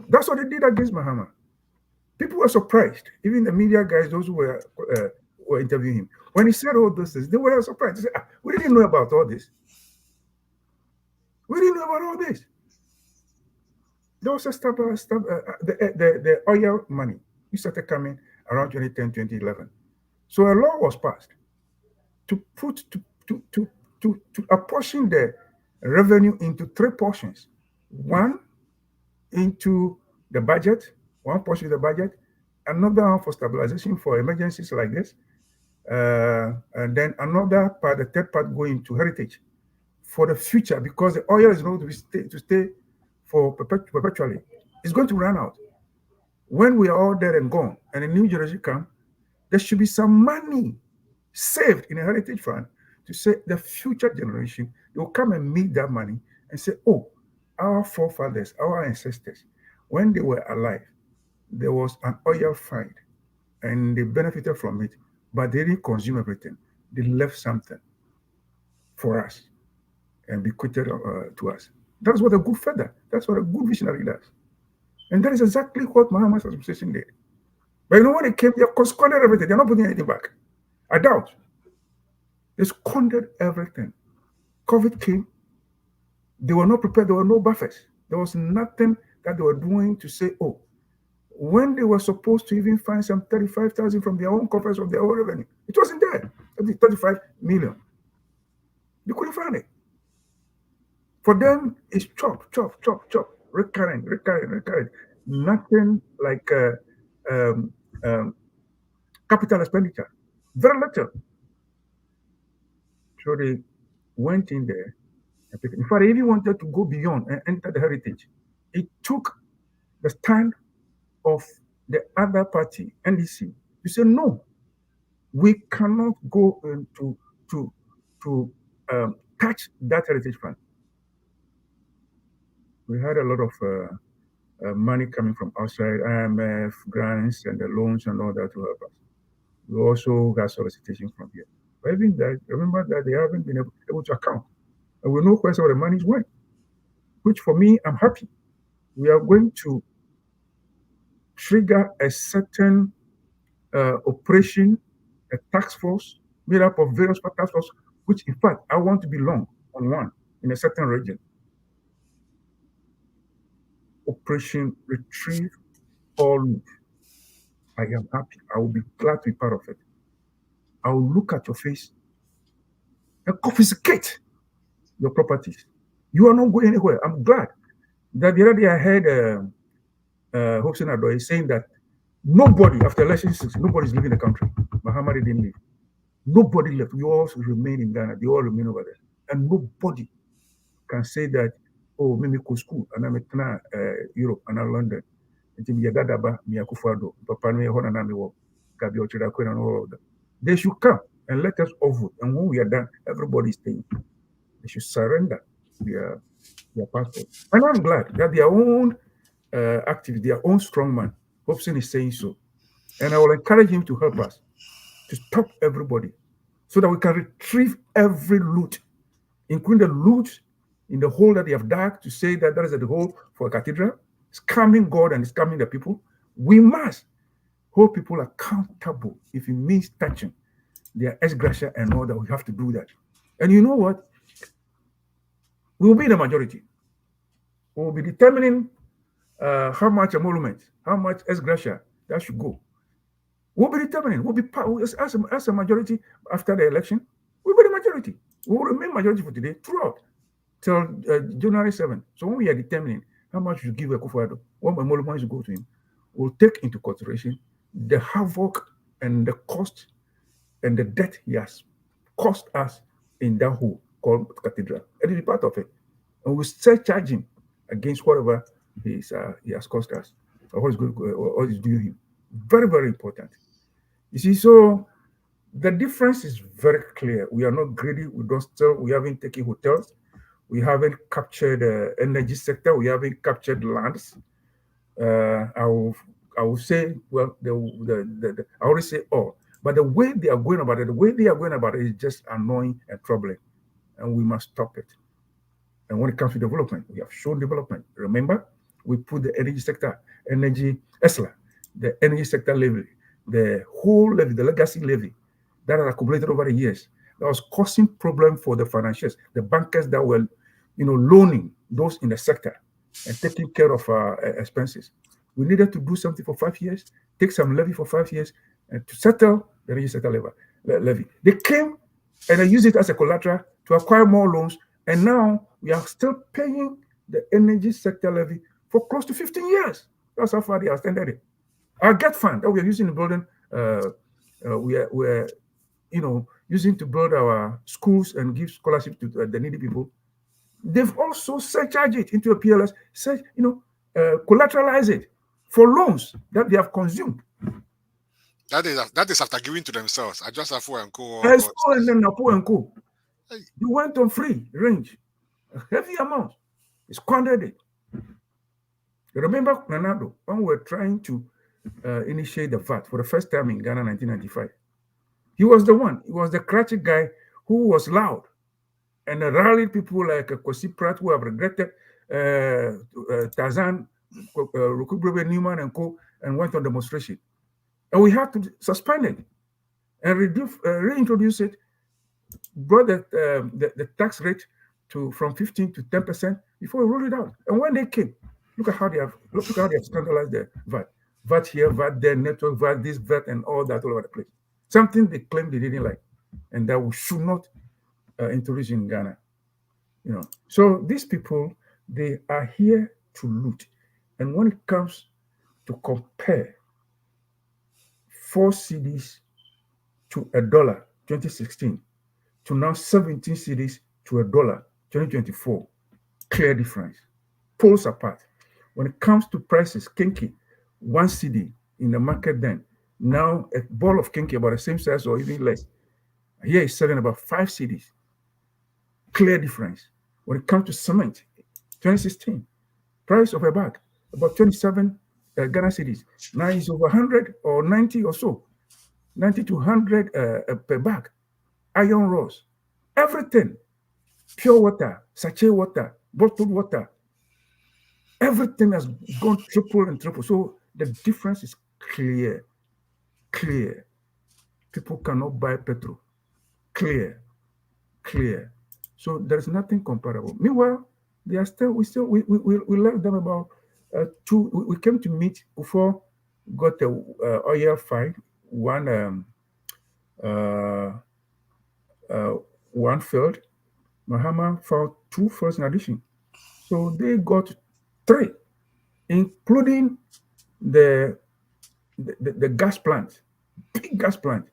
Speaker 12: That's what they did against Mahama. People were surprised. Even the media guys, those who were interviewing him, when he said all those things, they were surprised. They said, we didn't know about all this. We didn't know about all this. There was the oil money. It started coming around 2010, 2011. So a law was passed to apportion the revenue into three portions. One into the budget, one portion of the budget, another one for stabilization for emergencies like this, and then another part, the third part, going to heritage for the future, because the oil is going to stay for perpetually. It's going to run out. When we are all dead and gone and a new generation comes, there should be some money saved in a heritage fund to say the future generation, they will come and meet that money and say, oh, our forefathers, our ancestors, when they were alive, there was an oil find and they benefited from it, but they didn't consume everything. They left something for us and bequeathed to us. That's what a good father, that's what a good visionary does. And that is exactly what Muhammad's administration did. But you know when they came, they squandered everything. They're not putting anything back. I doubt. They squandered everything. COVID came. They were not prepared. There were no buffers. There was nothing that they were doing to say, oh, when they were supposed to even find some 35,000 from their own coffers of their own revenue, it wasn't there. 35 million. They couldn't find it. For them, it's chop. Recurrent. Nothing like capital expenditure. Very little. So they went in there. In fact, they even wanted to go beyond and enter the heritage. It took the stand of the other party, NDC, to say, no, we cannot go to touch that heritage fund. We had a lot of money coming from outside, IMF, grants, and the loans and all that to help us. We also got solicitations from here. But even that, remember that they haven't been able to account. And we know where some of the money is going, which for me, I'm happy. We are going to trigger a certain operation, a task force made up of various task forces, which in fact, I want to belong on one in a certain region. Operation Retrieve All Loot. I am happy. I will be glad to be part of it. I will look at your face and confiscate your properties. You are not going anywhere. I'm glad that the other day I heard Hobson Adoi saying that nobody, after election 6, nobody is leaving the country. Muhammad didn't leave. Nobody left. We all remain in Ghana. They all remain over there. And nobody can say that, oh, me go school, and I'm in Europe, and I'm London. They should come and let us all vote. And when we are done, everybody is staying. They should surrender their passport. And I'm glad that their own activist, their own strongman, Hobson is saying so. And I will encourage him to help us to stop everybody so that we can retrieve every loot, including the loot in the hole that they have dug to say that is the hole for a cathedral, scamming God and scamming the people. We must hold people accountable if it means touching their ex gratia and all that. We have to do that. And you know what? We will be in the majority. We will be determining how much emolument, how much ex gratia that should go. We'll be determining. We'll be as a majority after the election. We'll be the majority. We will remain majority for today throughout till January 7th. So when we are determining how much you give a Akufo-Addo, what emolument should go to him, we'll take into consideration the havoc and the cost and the debt he has cost us in that hole called cathedral. And it'll be part of it. And we'll surcharge him against whatever he has cost us or what is due him. Very, very important. You see, so the difference is very clear. We are not greedy. We don't steal. We haven't taken hotels. We haven't captured the energy sector. We haven't captured lands. I will say, well, I already say all. But the way they are going about it, is just annoying and troubling. And we must stop it. And when it comes to development, we have shown development. Remember, we put the energy sector, the energy sector levy, the whole levy, the legacy levy that has accumulated over the years, that was causing problems for the financiers, the bankers that were, loaning those in the sector and taking care of expenses. We needed to do something for 5 years, take some levy for 5 years, and to settle the energy sector levy. They came and they used it as a collateral to acquire more loans, and now we are still paying the energy sector levy for close to 15 years. That's how far they extended it. Our GET fund that we are using in building, we're using to build our schools and give scholarships to the needy people. They've also surcharged it into a PLS, collateralize it for loans that they have consumed.
Speaker 1: That is after giving to themselves. I just have and co.
Speaker 12: And then Napo and co. You went on free range, a heavy amount. He squandered it. You remember Nanado, when we were trying to initiate the VAT for the first time in Ghana in 1995? He was the one. He was the Kratchik guy who was loud and rallied people like Kwasi Pratt, who have regretted Tarzan, Rukubrebe Newman and co, and went on demonstration. And we had to suspend it and reintroduce it, brought the tax rate from 15 to 10% before we rolled it out. And when they came, look at how they have scandalized the VAT. VAT here, VAT there, network VAT, this VAT, and all that all over the place. Something they claimed they didn't like, and that we should not introduce in Ghana. You know, so these people, they are here to loot. And when it comes to compare 4 cedis to $1, 2016, to now 17 cedis to $1, 2024, clear difference. Poles apart. When it comes to prices, Kinky, 1 cedi in the market then, now a ball of Kinky about the same size or even less. Here is selling about 5 cedis. Clear difference. When it comes to cement, 2016, price of a bag, about 27 Ghana cedis. Now it's over 100 or 90 or so. 90 to 100 per bag. Iron rods, everything. Pure water, sachet water, bottled water. Everything has gone triple and triple. So the difference is clear. Clear. People cannot buy petrol. Clear. Clear. So there's nothing comparable. Meanwhile, they are still, we left them about 2. We came to meet before, got the oil fine, one failed. Mahama found 2 first in addition. So they got 3, including the gas plant, big gas plant,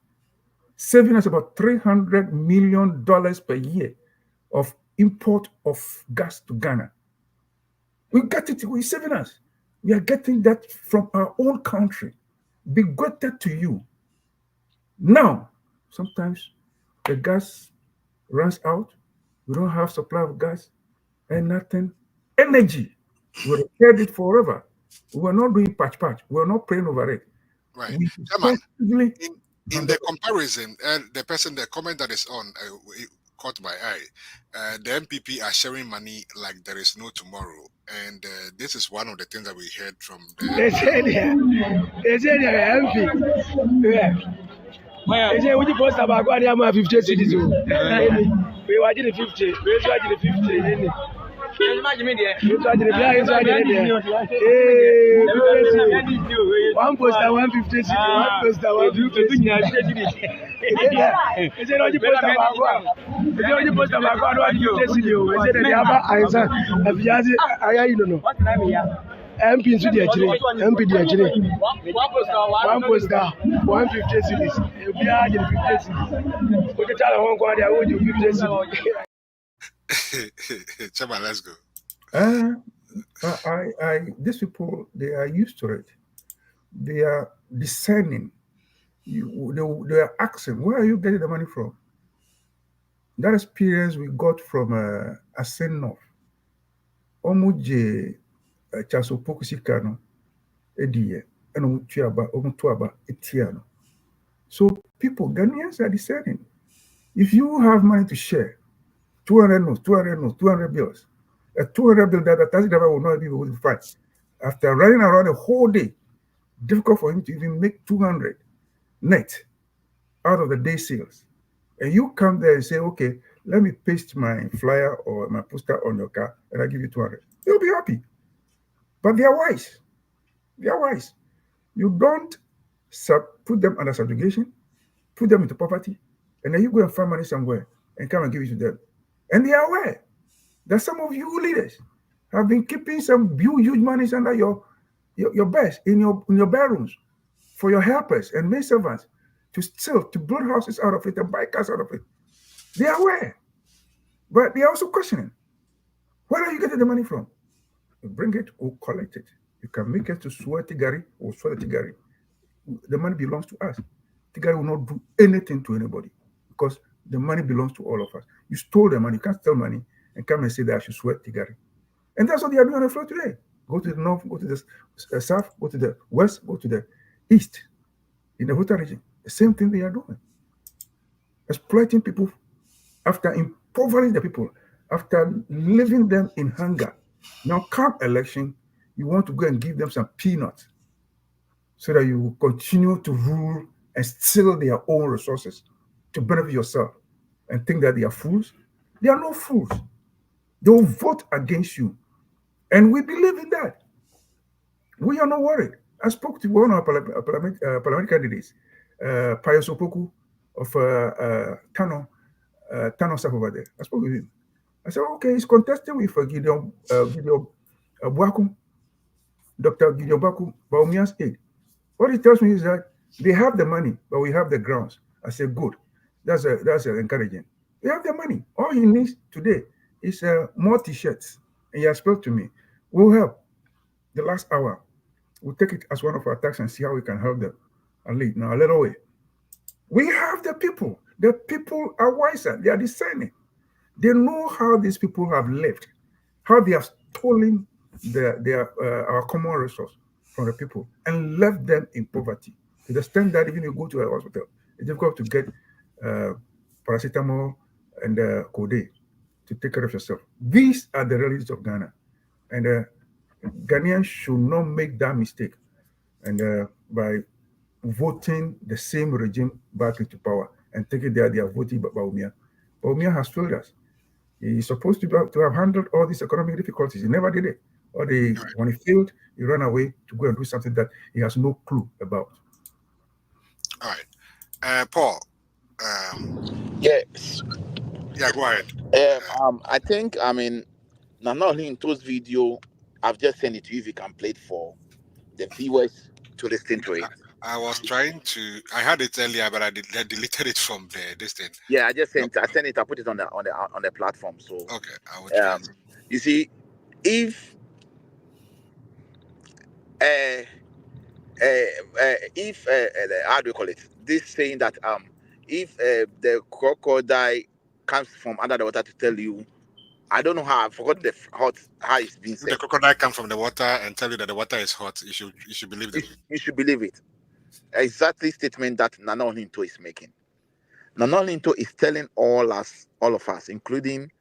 Speaker 12: saving us about $300 million per year of import of gas to Ghana. We get it, we're saving us. We are getting that from our own country, bequeathed to you. Now, sometimes the gas runs out, we don't have supply of gas and nothing. Energy, we repaired it forever. We were not doing patch. We were not praying over it.
Speaker 1: Right. Chairman, in the comparison, the comment that is on caught my eye. The MPP are sharing money like there is no tomorrow. And this is one of the things that we heard from the...
Speaker 21: They said MP. They say, would you post about what they have 50 cities? We watching the 50. We watching the 50. One poster, 150 cities. One poster, 150 cities. Is it not you post about what? Is it not you post about what? 150 cities. Is it the other answer? If you ask it, I don't know. MP into the actually, MP the actually. One poster, 150 cities. If you are in 50 cities, we can tell one quarter, I would you 50 cities.
Speaker 1: Chairman, let's go.
Speaker 12: These people, they are used to it. They are discerning. They are asking, where are you getting the money from? That experience we got from Asiedu. Omuje Chaso Pokusikano Ediye and Omutuaba Etiano. So people, Ghanaians are discerning. If you have money to share, 200 notes, 200 notes, 200 bills, a 200 bill that a taxi driver will not be able to find. After running around a whole day, difficult for him to even make 200 net out of the day sales. And you come there and say, okay, let me paste my flyer or my poster on your car and I'll give you 200. You'll be happy. But they are wise. They are wise. You don't put them under subjugation, put them into poverty, and then you go and find money somewhere and come and give it to them. And they are aware that some of you leaders have been keeping some huge money under your beds in your bedrooms for your helpers and maid servants to steal, to build houses out of it and buy cars out of it. They are aware. But they are also questioning. Where are you getting the money from? You bring it or collect it. You can make it to swear Tigari or swear Tigari. The money belongs to us. Tigari will not do anything to anybody because the money belongs to all of us. You stole the money. You can't steal money and come and say that I should swear Tigari. And that's what they are doing on the floor today. Go to the north, go to the south, go to the west, go to the east in the Huta region. The same thing they are doing. Exploiting people after impoverishing the people, after leaving them in hunger. Now, come election, you want to go and give them some peanuts so that you will continue to rule and steal their own resources to benefit yourself and think that they are fools. They are no fools. They will vote against you. And we believe in that. We are not worried. I spoke to one of our parliament candidates, Pius Opoku of Tano South over there. I spoke with him. I said, okay, he's contesting with Gideon Buakum, Dr. Gideon Buakum, Baumia's aide. What he tells me is that they have the money, but we have the grounds. I said, good. That's encouraging. We have the money. All he needs today is more t-shirts. And he has spoke to me. We'll help. The last hour, we'll take it as one of our tasks and see how we can help them and lead. Now, a little way. We have the people. The people are wiser. They are discerning. They know how these people have lived, how they have stolen our common resource from the people and left them in poverty to the extent that even you go to a hospital, it's difficult to get paracetamol and Codeine to take care of yourself. These are the realities of Ghana, and Ghanaians should not make that mistake. And by voting the same regime back into power and taking they are voting Bawumia. Bawumia has failed us. He's supposed to have handled all these economic difficulties. He never did it. When he failed, he ran away to go and do something that he has no clue about.
Speaker 1: All right. Paul.
Speaker 13: Yes.
Speaker 1: Yeah, go ahead.
Speaker 13: I think, not only in those video, I've just sent it to you if you can play it for the viewers to listen to it.
Speaker 1: I was trying to. I had it earlier, but I deleted it from this thing.
Speaker 13: Yeah, I sent it. I put it on the platform. So
Speaker 1: okay, I will try.
Speaker 13: You see, if how do you call it? This saying that if the crocodile comes from under the water to tell you, I don't know how, I forgot how it's being said.
Speaker 1: The crocodile comes from the water and tell you that the water is hot. You should believe it.
Speaker 13: You should believe it. Exactly statement that Nana Olinto is making. Nana Olinto is telling all of us, including,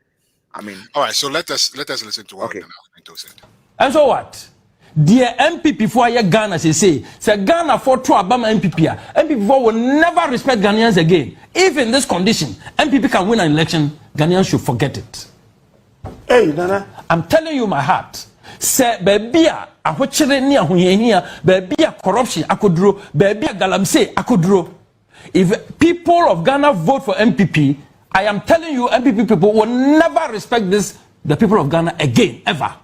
Speaker 1: All right, so let us listen to what Nana Olinto said.
Speaker 8: And so what? Dear MPP for Ghana say Ghana for two Abama MPP will never respect Ghanaians again. If in this condition MPP can win an election, Ghanaians should forget it. Hey Nana, I'm telling you my heart. Say baby a wochere ni ahoyehia, baby a corruption akodro, baby a galamse akodro. If people of Ghana vote for MPP, I am telling you MPP people will never respect the people of Ghana again ever.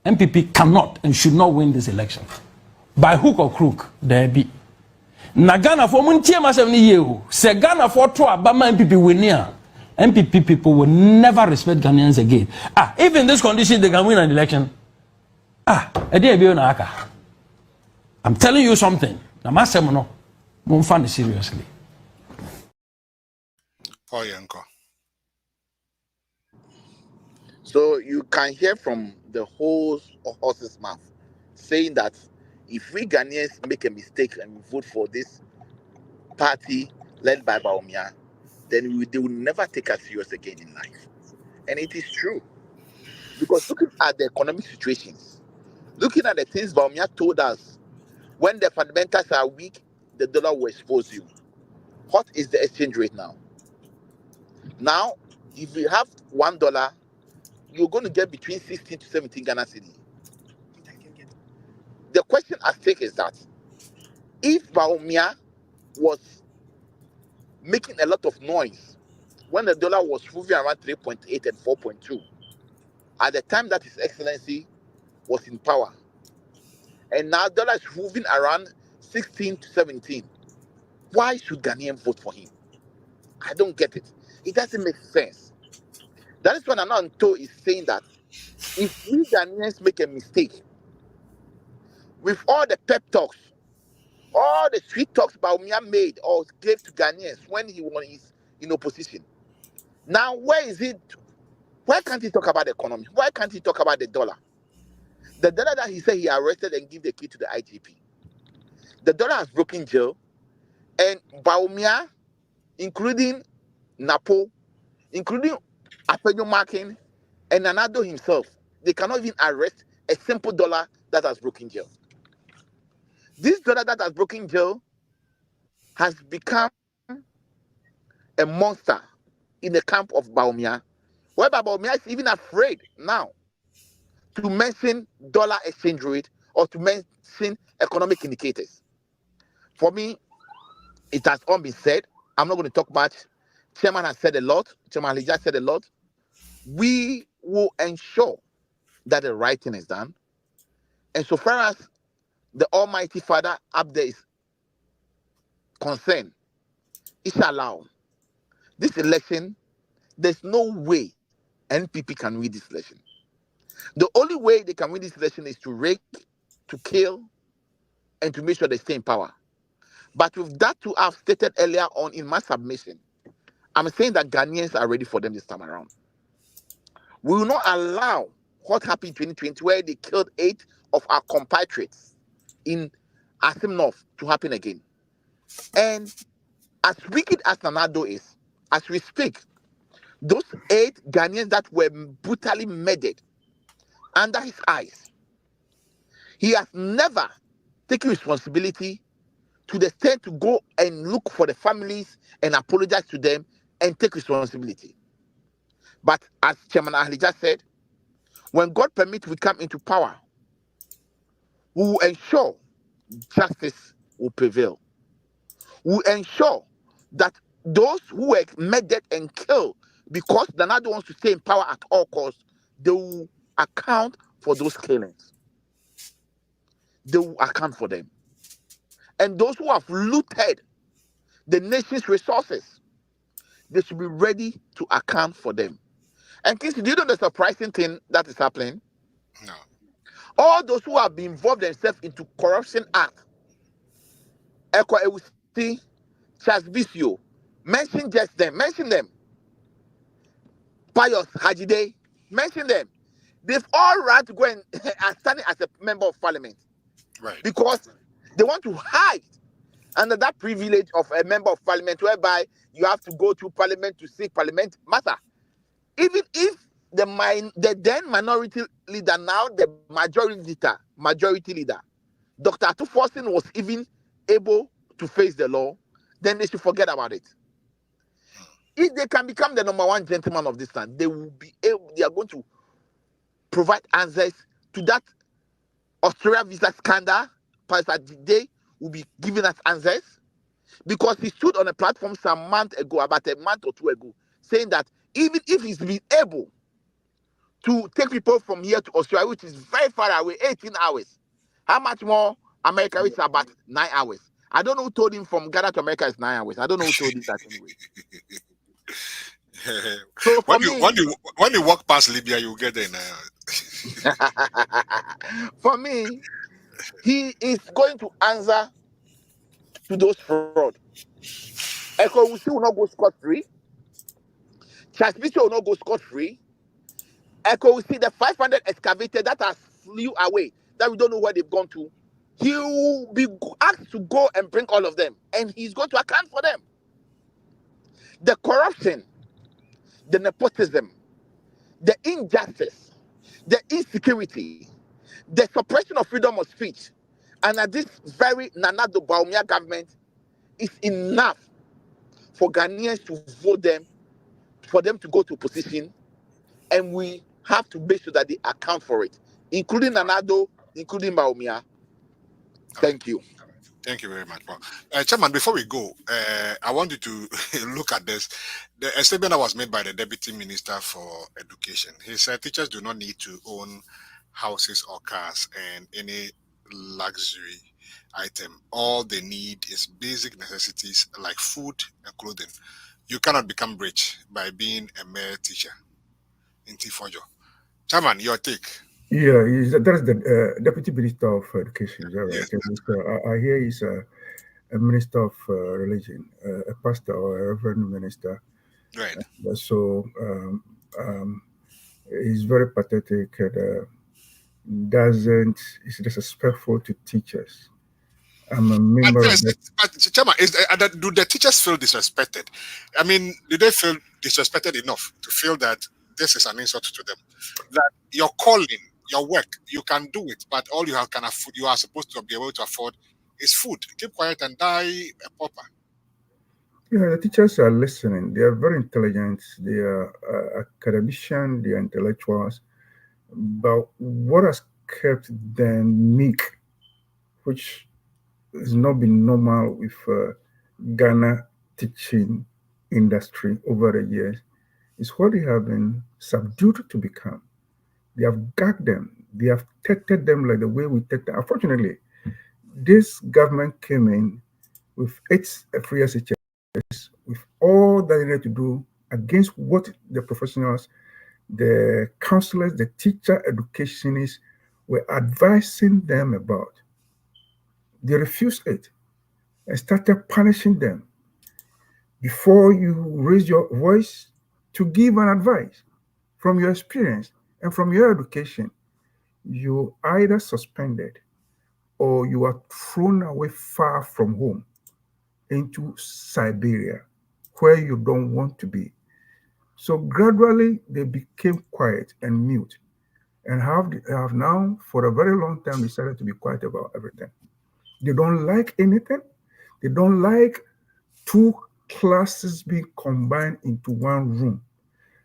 Speaker 8: MPP cannot and should not win this election. By hook or crook, there be. Na Ghana for muntie masem ni ye se Ghana for to Abama MPP win here. MPP people will never respect Ghanaians again. If in this condition they can win an election. I'm telling you something. Na masem no. Mo find it seriously.
Speaker 1: Paul Yanko.
Speaker 13: So you can hear from the whole horse's mouth saying that if we Ghanaians make a mistake and we vote for this party led by Bawumia, then they will never take us serious again in life. And it is true. Because looking at the economic situations, looking at the things Bawumia told us, when the fundamentals are weak, the dollar will expose you. What is the exchange rate now? Now, if you have $1, you're going to get between 16 to 17 Ghana cedi. The question at stake is that if Bawumia was making a lot of noise when the dollar was moving around 3.8 and 4.2, at the time that His Excellency was in power, and now dollar is moving around 16 to 17, why should Ghanaians vote for him? I don't get it. It doesn't make sense. That is what Ananto is saying, that if we Ghanaians make a mistake, with all the pep talks, all the sweet talks Bawumia made or gave to Ghanaians when he was in opposition, now where is it Why can't he talk about the economy? Why can't he talk about the dollar? The dollar that he said he arrested and give the key to the IGP. The dollar has broken jail, and Baumia, including Napo, including Apenyo Markin, and Nanado himself, they cannot even arrest a simple dollar that has broken jail. This dollar that has broken jail has become a monster in the camp of Baumia, whereby Baumia is even afraid now to mention dollar exchange rate or to mention economic indicators. For me, it has all been said. I'm not going to talk much. Chairman has said a lot. Chairman Alija said a lot. We will ensure that the right thing is done. And so far as the Almighty Father up there is concerned, inshallah, this election, there's no way NPP can win this election. The only way they can win this election is to rape, to kill, and to make sure they stay in power. But with that too, I've stated earlier on in my submission, I'm saying that Ghanaians are ready for them this time around. We will not allow what happened in 2020, where they killed 8 of our compatriots in Asim North, to happen again. And as wicked as Nanado is, as we speak, those 8 Ghanaians that were brutally murdered under his eyes, he has never taken responsibility to the extent to go and look for the families and apologize to them and take responsibility. But as Chairman Alija said, when God permits we come into power, we will ensure justice will prevail. We will ensure that those who were murdered and killed because Nanado wants to stay in power at all costs, they will account for those killings. They will account for them. And those who have looted the nation's resources, they should be ready to account for them. And Kingsley, do you know the surprising thing that is happening?
Speaker 1: No.
Speaker 13: All those who have been involved themselves into corruption act, Eko Ewusi, Charles Bisio, mention just them, mention them. Pius Hajide, mention them. They've all right to go and are standing as a member of parliament.
Speaker 1: Right.
Speaker 13: Because they want to hide under that privilege of a member of parliament, whereby you have to go to parliament to seek parliament matter. Even if the then minority leader, now the majority leader, Dr. Atuforsin was even able to face the law, then they should forget about it. If they can become the number 1 gentleman of this land, they will be able, they are going to provide answers to that Australia visa scandal. Pastor Jide will be giving us answers, because he stood on a platform some month ago, about a month or 2 ago, saying that even if he's been able to take people from here to Australia, which is very far away, 18 hours, how much more America, which is about 9 hours? I don't know who told him from Ghana to America is 9 hours. I don't know who told him that anyway. So for
Speaker 1: when you walk past Libya, you get there now.
Speaker 13: For me, he is going to answer to those fraud. Eko Wusi will not go scot-free. Charles Bishop will not go scot-free. Eko Wusi, the 500 excavator that has flew away, that we don't know where they've gone to, he will be asked to go and bring all of them, and he's going to account for them. The corruption, the nepotism, the injustice, the insecurity, the suppression of freedom of speech, and at this very Nanado Baumia government is enough for Ghanaians to vote them, for them to go to position, and we have to make sure that they account for it, including Nanado, including Baumia. Thank you.
Speaker 1: Thank you very much, Paul. Chairman, before we go, I want you to look at this. A statement that was made by the Deputy Minister for Education. He said teachers do not need to own houses or cars and any luxury item. All they need is basic necessities like food and clothing. You cannot become rich by being a mere teacher. In Tifojo. Chairman, your take.
Speaker 12: Yeah, that's the Deputy Minister of Education. Is that right?
Speaker 1: Yes.
Speaker 12: I hear he's a Minister of Religion, a pastor or a Reverend Minister.
Speaker 1: Right.
Speaker 12: So is very pathetic and is disrespectful to teachers. I'm a member of that.
Speaker 1: But Chairman, do the teachers feel disrespected? I mean, do they feel disrespected enough to feel that this is an insult to them? That your calling, your work, you can do it, but all you can afford, you are supposed to be able to afford is food. Keep quiet and die a pauper.
Speaker 12: Yeah, the teachers are listening. They are very intelligent. They are academicians. They are intellectuals. But what has kept them meek, which has not been normal with Ghana teaching industry over the years, is what they have been subdued to become. They have gagged them. They have tested them like the way we test them. Unfortunately, this government came in with its free SHS, with all that they needed to do against what the professionals, the counselors, the teacher educationists were advising them about. They refused it and started punishing them before you raise your voice to give an advice from your experience and from your education. You either suspended or you are thrown away far from home into Siberia where you don't want to be. So gradually they became quiet and mute and have now for a very long time decided to be quiet about everything. They don't like anything. They don't like two classes being combined into one room,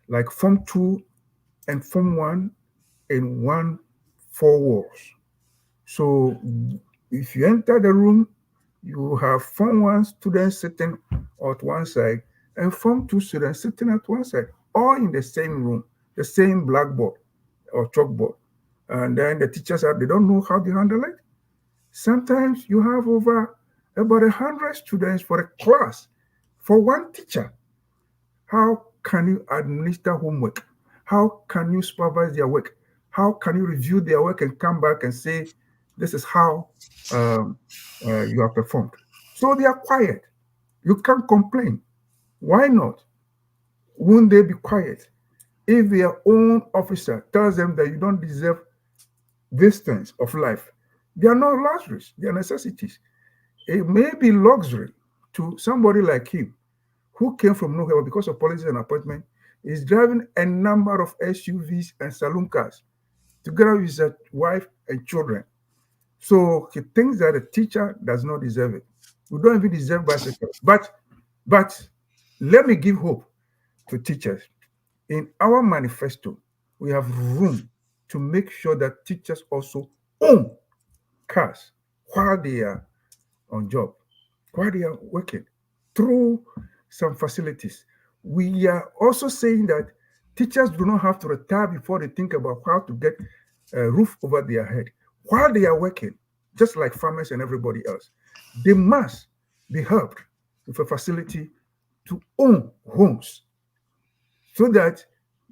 Speaker 12: like Form 2 and Form 1 in one four walls. So if you enter the room, you have Form 1 students sitting at one side and Form 2 students sitting at one side, all in the same room, the same blackboard or chalkboard. And then the teachers they don't know how to handle it. Sometimes you have over about 100 students for a class for one teacher. How can you administer homework? How can you supervise their work? How can you review their work and come back and say, this is how you have performed? So they are quiet. You can't complain. Why not? Won't they be quiet? If their own officer tells them that you don't deserve these things of life, they are not luxuries, they are necessities. It may be luxury to somebody like him who came from nowhere because of policies and appointment, is driving a number of SUVs and saloon cars together with his wife and children. So he thinks that a teacher does not deserve it. We don't even deserve bicycles. But let me give hope to teachers. In our manifesto, we have room to make sure that teachers also own cars while they are on job, while they are working through some facilities. We are also saying that teachers do not have to retire before they think about how to get a roof over their head. While they are working, just like farmers and everybody else, they must be helped with a facility to own homes so that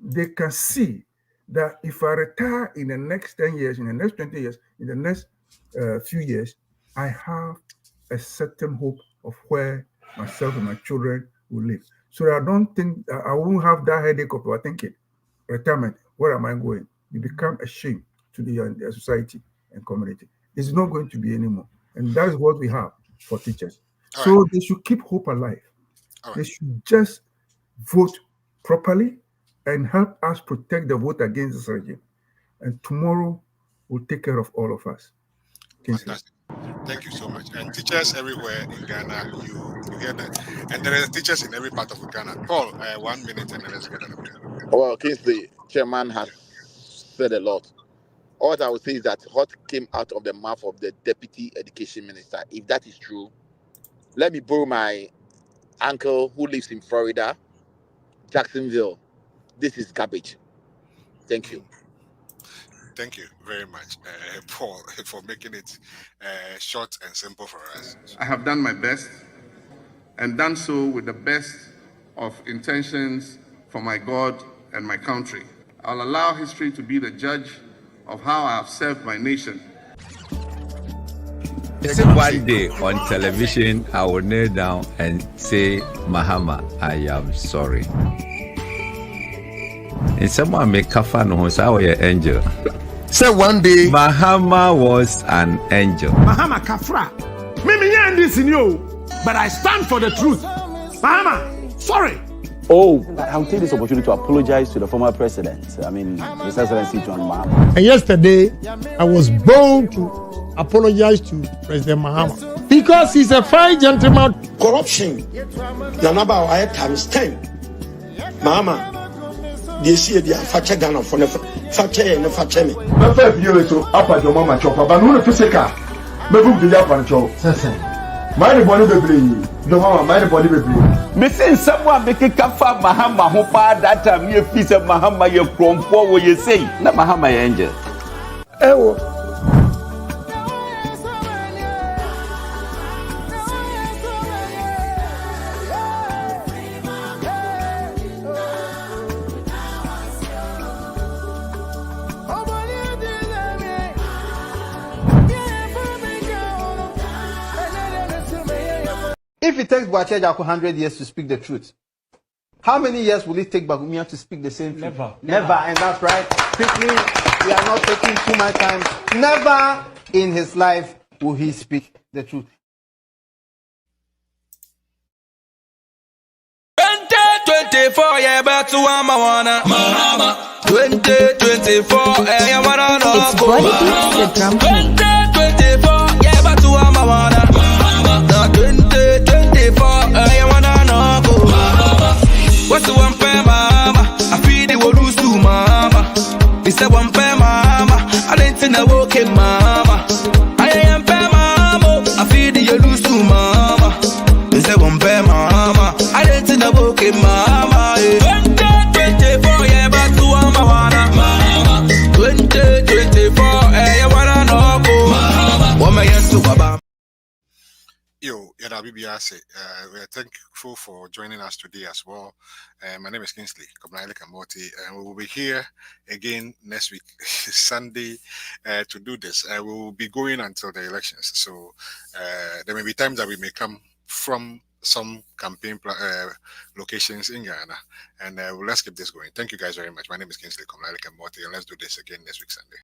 Speaker 12: they can see that if I retire in the next 10 years, in the next 20 years, in the next few years, I have a certain hope of where myself and my children will live. So I don't think I won't have that headache of thinking, retirement, where am I going? You become a shame to the society and community. It's not going to be anymore. And that is what we have for teachers. So they should keep hope alive. They should just vote properly and help us protect the vote against this regime. And tomorrow will take care of all of us. Kingsley.
Speaker 1: Thank you so much. And teachers everywhere in Ghana, you hear that. And there are teachers in every part of Ghana. Paul, 1 minute and then let's get it.
Speaker 13: Well, Kingsley, Chairman has said a lot. All I would say is that what came out of the mouth of the Deputy Education Minister, if that is true, let me borrow my uncle who lives in Florida, Jacksonville. This is garbage. Thank you.
Speaker 1: Thank you very much, Paul, for making it short and simple for us.
Speaker 7: I have done my best and done so with the best of intentions for my God and my country. I'll allow history to be the judge of how I have served my nation.
Speaker 22: One day on television, I will kneel down and say, Mahama, I am sorry. In someone make kafa no how you angel.
Speaker 21: Say one day
Speaker 22: Mahama was an angel.
Speaker 21: Mahama Kafra. Mimi this in you, but I stand for the truth. Mahama, sorry.
Speaker 10: Oh, I'll take this opportunity to apologize to the former president. I mean, His Excellency John Mahama.
Speaker 21: And yesterday, I was bold to apologize to President Mahama because he's a fine gentleman.
Speaker 11: Corruption, the number of times 10. Mahama, they see the Facha Ghana for the Facha and the Facha me.
Speaker 21: My 5 years to up at your mama chopper, but no physical. Maybe the Japan chop. My body be bleed. No mama, my body be bleed.
Speaker 22: Me say someone make kafa Mahama ho pa that time you feel say Mahama you krompo what you say. Na Mahama angel.
Speaker 21: Ewo.
Speaker 23: If it takes Boachejaku 100 years to speak the truth, how many years will it take Bagumia to speak the same truth? Never. And that's right. Quickly, we are not taking too much time. Never in his life will he speak the truth.
Speaker 24: 2024, yeah, back to Amawana. Mahama. 2024, yeah, wanna know. It's body beats the drum. 2024, yeah, back to Amawana. Mahama. 2024, yeah, wanna know. What's the one pay, mama? I feel the world lose to mama. It's the one pay, mama. I didn't know okay, mama. I am pay, mama. I feel the you lose to mama. It's the one pay, mama. I didn't know okay, mama. 2024, yeah, back to mama. 2024, yeah, wanna know. What may you do, baba?
Speaker 1: Yo, Yada BBS, we are thankful for joining us today as well. My name is Kingsley, Mortey, and we will be here again next week, Sunday, to do this. We will be going until the elections, so there may be times that we may come from some campaign locations in Ghana, and let's keep this going. Thank you guys very much. My name is Kingsley, Mortey, and let's do this again next week, Sunday.